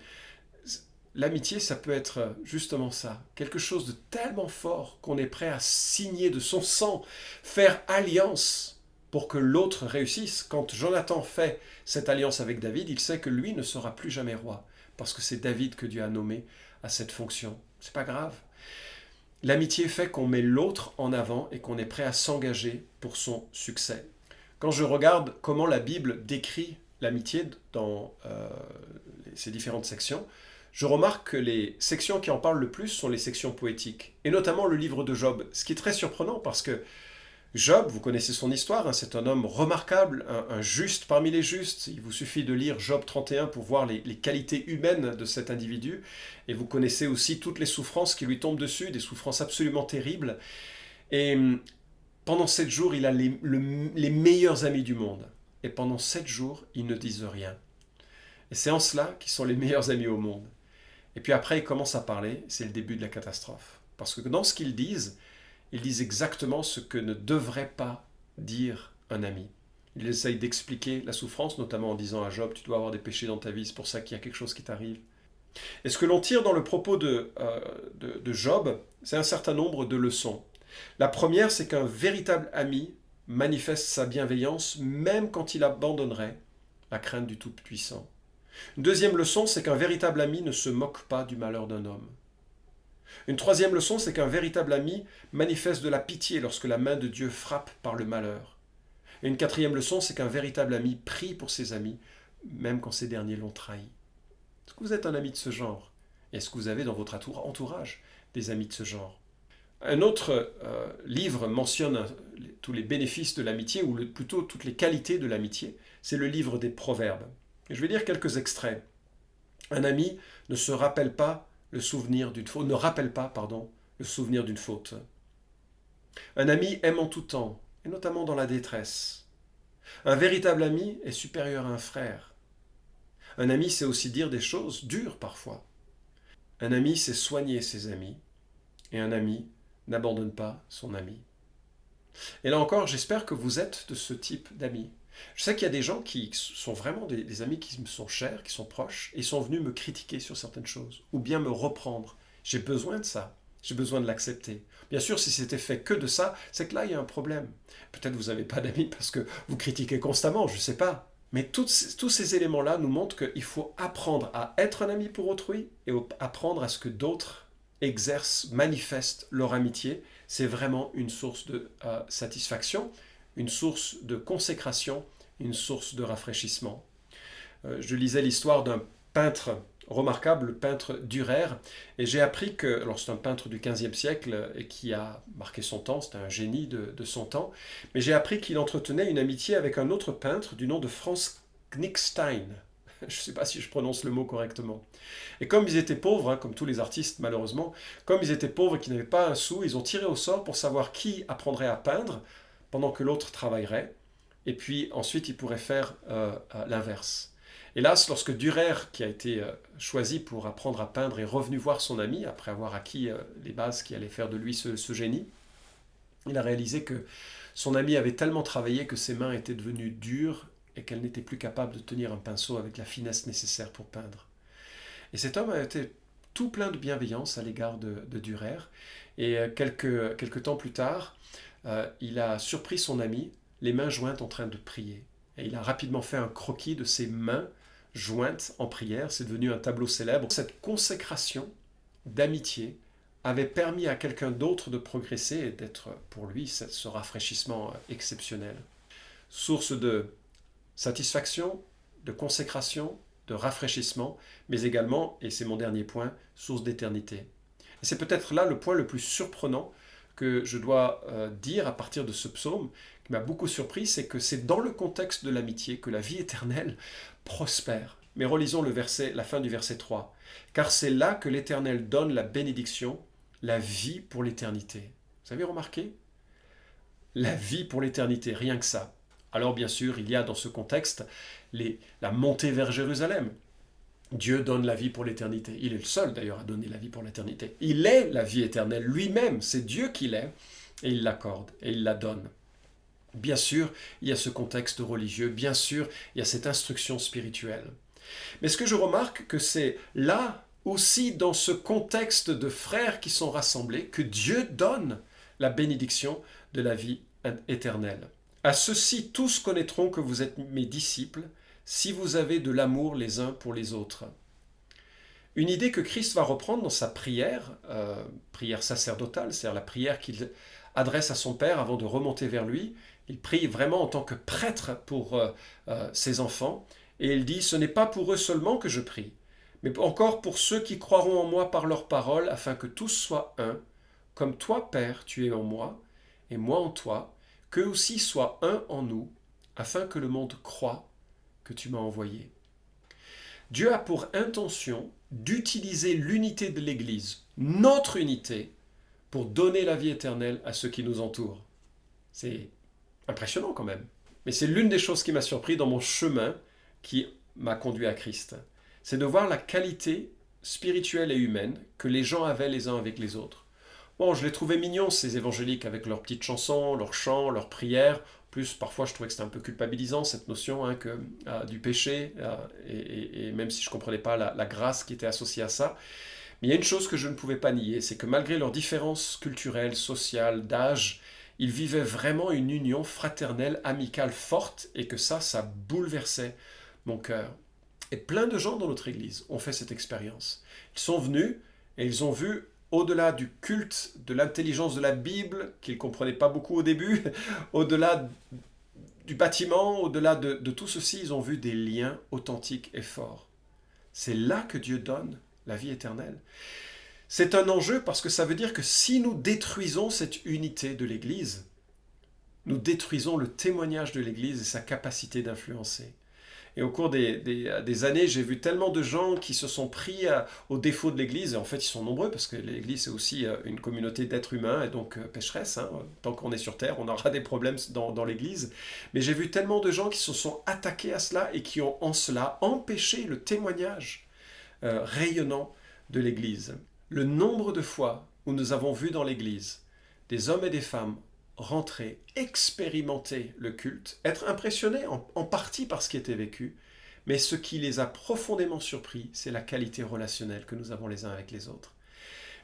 L'amitié, ça peut être justement ça, quelque chose de tellement fort qu'on est prêt à signer de son sang, faire alliance pour que l'autre réussisse. Quand Jonathan fait cette alliance avec David, il sait que lui ne sera plus jamais roi, parce que c'est David que Dieu a nommé à cette fonction. C'est pas grave. L'amitié fait qu'on met l'autre en avant et qu'on est prêt à s'engager pour son succès. Quand je regarde comment la Bible décrit l'amitié dans ces différentes sections, je remarque que les sections qui en parlent le plus sont les sections poétiques, et notamment le livre de Job, ce qui est très surprenant parce que Job, vous connaissez son histoire, c'est un homme remarquable, un juste parmi les justes. Il vous suffit de lire Job 31 pour voir les qualités humaines de cet individu, et vous connaissez aussi toutes les souffrances qui lui tombent dessus, des souffrances absolument terribles. Et pendant 7 jours, il a les meilleurs amis du monde, et pendant 7 jours, ils ne disent rien. Et c'est en cela qu'ils sont les meilleurs amis au monde. Et puis après, ils commencent à parler, c'est le début de la catastrophe. Parce que dans ce qu'ils disent exactement ce que ne devrait pas dire un ami. Ils essayent d'expliquer la souffrance, notamment en disant à Job, tu dois avoir des péchés dans ta vie, c'est pour ça qu'il y a quelque chose qui t'arrive. Et ce que l'on tire dans le propos de Job, c'est un certain nombre de leçons. La première, c'est qu'un véritable ami manifeste sa bienveillance, même quand il abandonnerait la crainte du Tout-Puissant. Une deuxième leçon, c'est qu'un véritable ami ne se moque pas du malheur d'un homme. Une troisième leçon, c'est qu'un véritable ami manifeste de la pitié lorsque la main de Dieu frappe par le malheur. Et une quatrième leçon, c'est qu'un véritable ami prie pour ses amis, même quand ces derniers l'ont trahi. Est-ce que vous êtes un ami de ce genre? Est-ce que vous avez dans votre entourage des amis de ce genre? Un autre livre mentionne tous les bénéfices de l'amitié, ou plutôt toutes les qualités de l'amitié. C'est le livre des Proverbes. Et je vais lire quelques extraits. Un ami ne se rappelle pas le souvenir d'une faute, ne rappelle pas, le souvenir d'une faute. Un ami aime en tout temps, et notamment dans la détresse. Un véritable ami est supérieur à un frère. Un ami sait aussi dire des choses dures parfois. Un ami sait soigner ses amis, et un ami n'abandonne pas son ami. Et là encore, j'espère que vous êtes de ce type d'amis. Je sais qu'il y a des gens qui sont vraiment des amis qui me sont chers, qui sont proches, et ils sont venus me critiquer sur certaines choses, ou bien me reprendre. J'ai besoin de ça, j'ai besoin de l'accepter. Bien sûr, si c'était fait que de ça, c'est que là, il y a un problème. Peut-être vous n'avez pas d'amis parce que vous critiquez constamment, je ne sais pas. Mais tous ces éléments-là nous montrent qu'il faut apprendre à être un ami pour autrui et apprendre à ce que d'autres manifestent leur amitié. C'est vraiment une source de satisfaction, une source de consécration, une source de rafraîchissement. Je lisais l'histoire d'un peintre remarquable, le peintre Dürer, et j'ai appris que, alors c'est un peintre du XVe siècle et qui a marqué son temps, c'était un génie de son temps, mais j'ai appris qu'il entretenait une amitié avec un autre peintre du nom de Franz Knickstein. Je ne sais pas si je prononce le mot correctement. Et comme ils étaient pauvres, comme tous les artistes malheureusement, comme ils étaient pauvres et qu'ils n'avaient pas un sou, ils ont tiré au sort pour savoir qui apprendrait à peindre pendant que l'autre travaillerait, et puis ensuite ils pourraient faire l'inverse. Hélas, lorsque Dürer, qui a été choisi pour apprendre à peindre, est revenu voir son ami, après avoir acquis les bases qui allaient faire de lui ce génie, il a réalisé que son ami avait tellement travaillé que ses mains étaient devenues dures et qu'elle n'était plus capable de tenir un pinceau avec la finesse nécessaire pour peindre. Et cet homme a été tout plein de bienveillance à l'égard de Dürer, et quelques temps plus tard, il a surpris son ami, les mains jointes en train de prier. Et il a rapidement fait un croquis de ses mains jointes en prière, c'est devenu un tableau célèbre. Cette consécration d'amitié avait permis à quelqu'un d'autre de progresser et d'être pour lui ce rafraîchissement exceptionnel. Source de satisfaction, de consécration, de rafraîchissement, mais également, et c'est mon dernier point, source d'éternité. Et c'est peut-être là le point le plus surprenant que je dois dire à partir de ce psaume, qui m'a beaucoup surpris, c'est que c'est dans le contexte de l'amitié que la vie éternelle prospère. Mais relisons la fin du verset 3. « Car c'est là que l'Éternel donne la bénédiction, la vie pour l'éternité. » Vous avez remarqué? La vie pour l'éternité, rien que ça. Alors bien sûr, il y a dans ce contexte la montée vers Jérusalem. Dieu donne la vie pour l'éternité. Il est le seul d'ailleurs à donner la vie pour l'éternité. Il est la vie éternelle lui-même, c'est Dieu qui l'est, et il l'accorde, et il la donne. Bien sûr, il y a ce contexte religieux, bien sûr, il y a cette instruction spirituelle. Mais ce que je remarque, que c'est là aussi dans ce contexte de frères qui sont rassemblés que Dieu donne la bénédiction de la vie éternelle. À ceux-ci, tous connaîtront que vous êtes mes disciples, si vous avez de l'amour les uns pour les autres. Une idée que Christ va reprendre dans sa prière, prière sacerdotale, c'est-à-dire la prière qu'il adresse à son Père avant de remonter vers lui. Il prie vraiment en tant que prêtre pour ses enfants, et il dit « Ce n'est pas pour eux seulement que je prie, mais encore pour ceux qui croiront en moi par leur parole, afin que tous soient un, comme toi, Père, tu es en moi, et moi en toi, qu'eux aussi soient un en nous, afin que le monde croie que tu m'as envoyé. » Dieu a pour intention d'utiliser l'unité de l'Église, notre unité, pour donner la vie éternelle à ceux qui nous entourent. C'est impressionnant quand même. Mais c'est l'une des choses qui m'a surpris dans mon chemin qui m'a conduit à Christ. C'est de voir la qualité spirituelle et humaine que les gens avaient les uns avec les autres. Bon, je les trouvais mignons, ces évangéliques, avec leurs petites chansons, leurs chants, leurs prières. En plus, parfois, je trouvais que c'était un peu culpabilisant, cette notion du péché, et même si je ne comprenais pas la grâce qui était associée à ça. Mais il y a une chose que je ne pouvais pas nier, c'est que malgré leurs différences culturelles, sociales, d'âge, ils vivaient vraiment une union fraternelle, amicale forte, et que ça bouleversait mon cœur. Et plein de gens dans notre Église ont fait cette expérience. Ils sont venus et ils ont vu, au-delà du culte, de l'intelligence de la Bible, qu'ils ne comprenaient pas beaucoup au début, au-delà du bâtiment, au-delà de tout ceci, ils ont vu des liens authentiques et forts. C'est là que Dieu donne la vie éternelle. C'est un enjeu parce que ça veut dire que si nous détruisons cette unité de l'Église, nous détruisons le témoignage de l'Église et sa capacité d'influencer. Et au cours des années, j'ai vu tellement de gens qui se sont pris aux défauts de l'Église, et en fait ils sont nombreux, parce que l'Église c'est aussi une communauté d'êtres humains, et donc pécheresse, hein. Tant qu'on est sur Terre, on aura des problèmes dans l'Église. Mais j'ai vu tellement de gens qui se sont attaqués à cela, et qui ont en cela empêché le témoignage rayonnant de l'Église. Le nombre de fois où nous avons vu dans l'Église des hommes et des femmes rentrer, expérimenter le culte, être impressionnés en partie par ce qui était vécu, mais ce qui les a profondément surpris, c'est la qualité relationnelle que nous avons les uns avec les autres.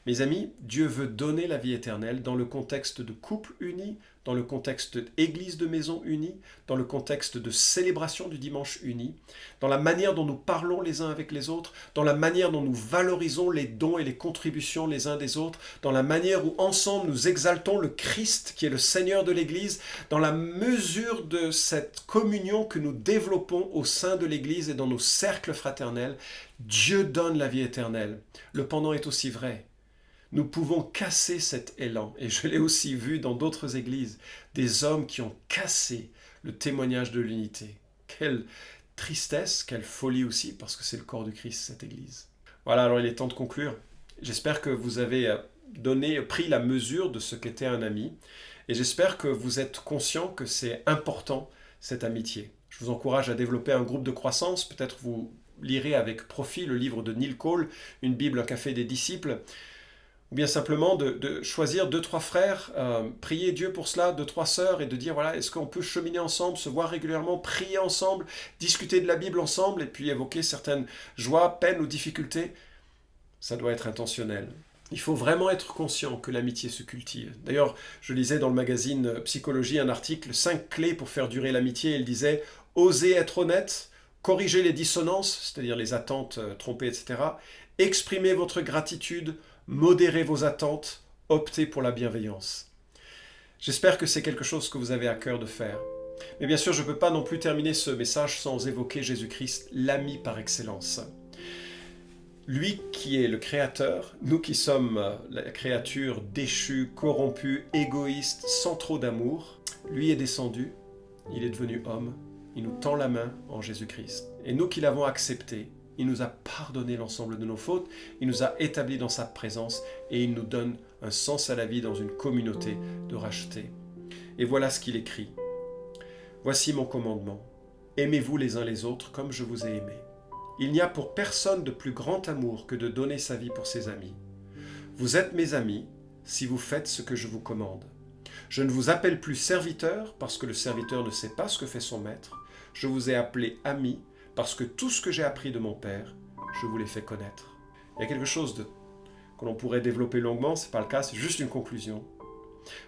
Mes amis, Dieu veut donner la vie éternelle dans le contexte de couple uni, dans le contexte d'église de maison unie, dans le contexte de célébration du dimanche uni, dans la manière dont nous parlons les uns avec les autres, dans la manière dont nous valorisons les dons et les contributions les uns des autres, dans la manière où ensemble nous exaltons le Christ qui est le Seigneur de l'Église, dans la mesure de cette communion que nous développons au sein de l'Église et dans nos cercles fraternels. Dieu donne la vie éternelle. Le pendant est aussi vrai. Nous pouvons casser cet élan, et je l'ai aussi vu dans d'autres églises, des hommes qui ont cassé le témoignage de l'unité. Quelle tristesse, quelle folie aussi, parce que c'est le corps du Christ, cette église. Voilà, alors il est temps de conclure. J'espère que vous avez pris la mesure de ce qu'était un ami, et j'espère que vous êtes conscient que c'est important, cette amitié. Je vous encourage à développer un groupe de croissance, peut-être vous lirez avec profit le livre de Neil Cole, Une Bible, un café des disciples, ou bien simplement de choisir 2-3 frères, prier Dieu pour cela, 2-3 sœurs, et de dire, voilà, est-ce qu'on peut cheminer ensemble, se voir régulièrement, prier ensemble, discuter de la Bible ensemble, et puis évoquer certaines joies, peines ou difficultés. Ça doit être intentionnel. Il faut vraiment être conscient que l'amitié se cultive. D'ailleurs, je lisais dans le magazine Psychologie un article, 5 clés pour faire durer l'amitié. Il disait, oser être honnête, corriger les dissonances, c'est-à-dire les attentes trompées, etc., exprimer votre gratitude, modérez vos attentes, optez pour la bienveillance. J'espère que c'est quelque chose que vous avez à cœur de faire. Mais bien sûr, je ne peux pas non plus terminer ce message sans évoquer Jésus-Christ, l'ami par excellence. Lui qui est le Créateur, nous qui sommes la créature déchue, corrompue, égoïste, sans trop d'amour, lui est descendu, il est devenu homme, il nous tend la main en Jésus-Christ. Et nous qui l'avons accepté, il nous a pardonné l'ensemble de nos fautes, il nous a établis dans sa présence et il nous donne un sens à la vie dans une communauté de rachetés. Et voilà ce qu'il écrit. Voici mon commandement. Aimez-vous les uns les autres comme je vous ai aimé. Il n'y a pour personne de plus grand amour que de donner sa vie pour ses amis. Vous êtes mes amis si vous faites ce que je vous commande. Je ne vous appelle plus serviteur parce que le serviteur ne sait pas ce que fait son maître. Je vous ai appelé ami parce que tout ce que j'ai appris de mon Père, je vous l'ai fait connaître. Il y a quelque chose que l'on pourrait développer longuement, ce n'est pas le cas, c'est juste une conclusion.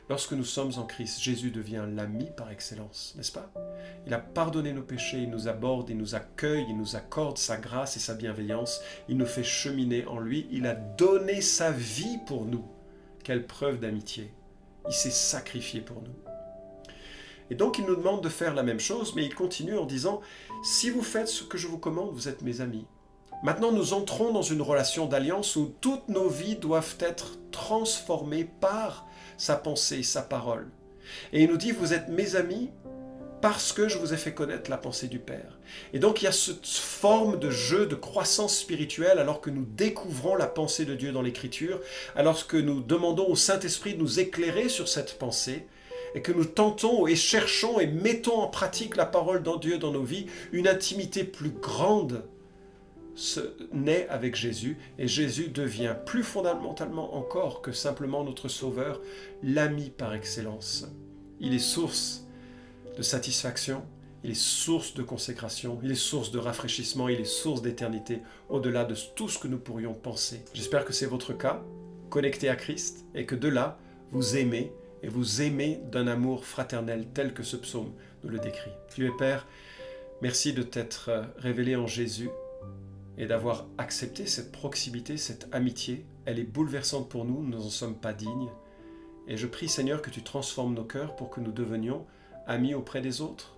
Lorsque nous sommes en Christ, Jésus devient l'ami par excellence, n'est-ce pas? Il a pardonné nos péchés, il nous aborde, il nous accueille, il nous accorde sa grâce et sa bienveillance, il nous fait cheminer en lui, il a donné sa vie pour nous. Quelle preuve d'amitié! Il s'est sacrifié pour nous. Et donc il nous demande de faire la même chose, mais il continue en disant « Si vous faites ce que je vous commande, vous êtes mes amis. » Maintenant nous entrons dans une relation d'alliance où toutes nos vies doivent être transformées par sa pensée, sa parole. Et il nous dit « Vous êtes mes amis parce que je vous ai fait connaître la pensée du Père. » Et donc il y a cette forme de jeu, de croissance spirituelle alors que nous découvrons la pensée de Dieu dans l'Écriture, alors que nous demandons au Saint-Esprit de nous éclairer sur cette pensée, et que nous tentons et cherchons et mettons en pratique la parole de Dieu dans nos vies, une intimité plus grande naît avec Jésus, et Jésus devient plus fondamentalement encore que simplement notre Sauveur, l'ami par excellence. Il est source de satisfaction, il est source de consécration, il est source de rafraîchissement, il est source d'éternité, au-delà de tout ce que nous pourrions penser. J'espère que c'est votre cas, connecté à Christ, et que de là, vous aimez, et vous aimez d'un amour fraternel tel que ce psaume nous le décrit. Dieu et Père, merci de t'être révélé en Jésus et d'avoir accepté cette proximité, cette amitié. Elle est bouleversante pour nous, nous n'en sommes pas dignes. Et je prie Seigneur que tu transformes nos cœurs pour que nous devenions amis auprès des autres,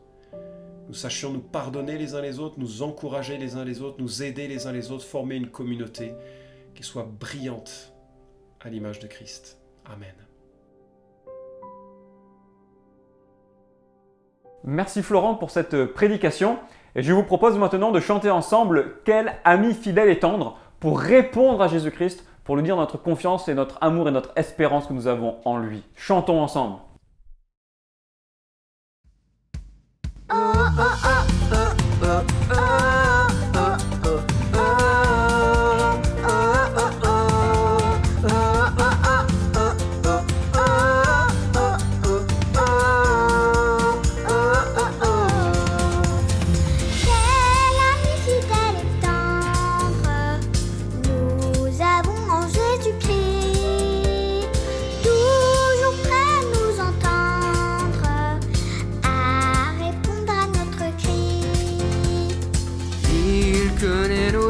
nous sachions nous pardonner les uns les autres, nous encourager les uns les autres, nous aider les uns les autres, former une communauté qui soit brillante à l'image de Christ. Amen. Merci Florent pour cette prédication. Et je vous propose maintenant de chanter ensemble « Quel ami fidèle et tendre » pour répondre à Jésus-Christ, pour lui dire notre confiance et notre amour et notre espérance que nous avons en lui. Chantons ensemble.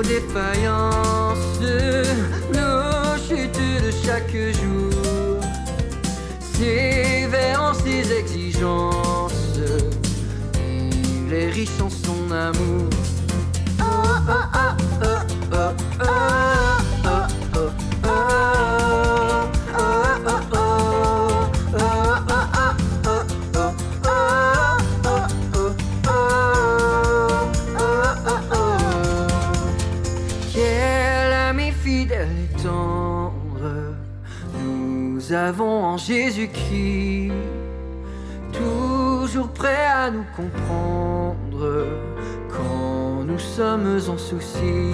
Défaillances, nos chutes de chaque jour, sévère en ses exigences, il est riche en son amour. Oh oh oh oh oh oh oh oh nous avons en Jésus-Christ, toujours prêt à nous comprendre quand nous sommes en souci.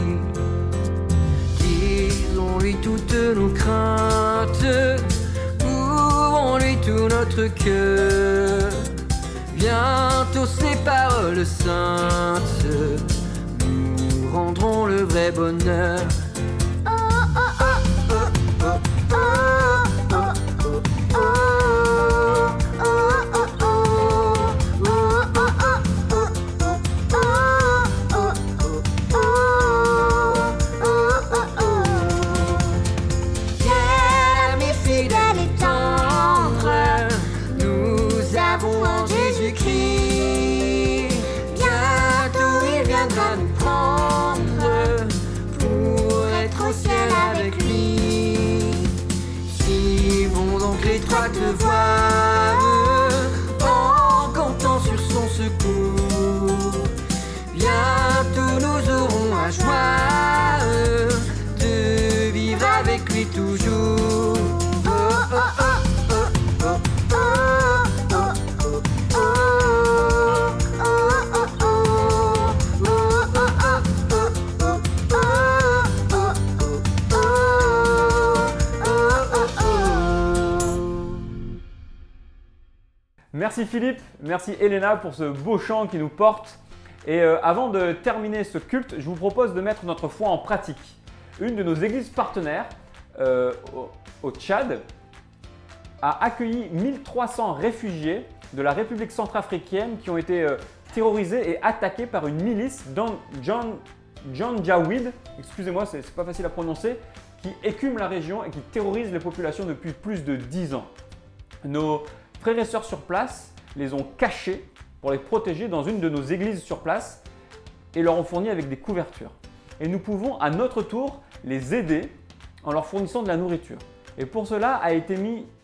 Disons-lui toutes nos craintes, ouvrons-lui tout notre cœur. Bientôt ces paroles saintes nous rendront le vrai bonheur. En comptant sur son secours, bientôt nous aurons la joie de vivre avec lui toujours. Oh, oh, oh, oh, oh, oh, oh, oh, Merci Philippe, merci Elena pour ce beau chant qui nous porte. Et avant de terminer ce culte, je vous propose de mettre notre foi en pratique. Une de nos églises partenaires au Tchad a accueilli 1300 réfugiés de la République centrafricaine qui ont été terrorisés et attaqués par une milice Janjaweed, excusez-moi, c'est pas facile à prononcer, qui écume la région et qui terrorise les populations depuis plus de 10 ans. Nos frères et sœurs sur place les ont cachés pour les protéger dans une de nos églises sur place et leur ont fourni avec des couvertures. Et nous pouvons à notre tour les aider en leur fournissant de la nourriture. Et pour cela,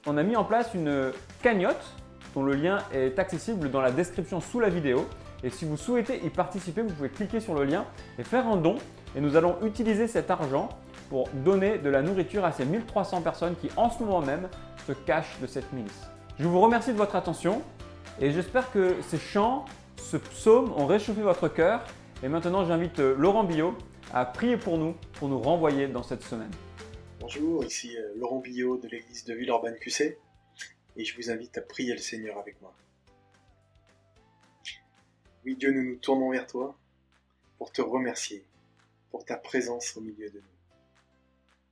on a mis en place une cagnotte dont le lien est accessible dans la description sous la vidéo. Et si vous souhaitez y participer, vous pouvez cliquer sur le lien et faire un don. Et nous allons utiliser cet argent pour donner de la nourriture à ces 1300 personnes qui en ce moment même se cachent de cette milice. Je vous remercie de votre attention et j'espère que ces chants, ce psaume ont réchauffé votre cœur. Et maintenant, j'invite Laurent Billot à prier pour nous renvoyer dans cette semaine. Bonjour, ici Laurent Billot de l'église de Villeurbanne QC et je vous invite à prier le Seigneur avec moi. Oui Dieu, nous nous tournons vers toi pour te remercier pour ta présence au milieu de nous.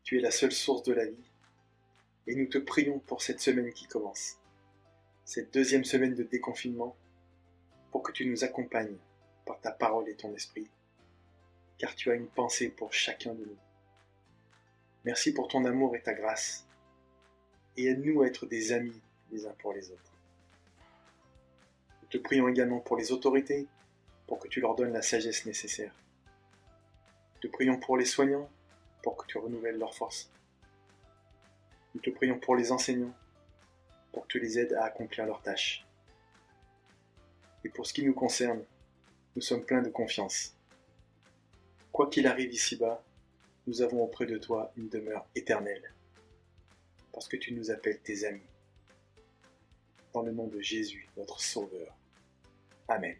Tu es la seule source de la vie et nous te prions pour cette semaine qui commence, cette deuxième semaine de déconfinement, pour que tu nous accompagnes par ta parole et ton esprit, car tu as une pensée pour chacun de nous. Merci pour ton amour et ta grâce, et aide-nous à être des amis les uns pour les autres. Nous te prions également pour les autorités, pour que tu leur donnes la sagesse nécessaire. Nous te prions pour les soignants, pour que tu renouvelles leurs forces. Nous te prions pour les enseignants, pour que tu les aides à accomplir leurs tâches. Et pour ce qui nous concerne, nous sommes pleins de confiance. Quoi qu'il arrive ici-bas, nous avons auprès de toi une demeure éternelle, parce que tu nous appelles tes amis. Dans le nom de Jésus, notre Sauveur. Amen.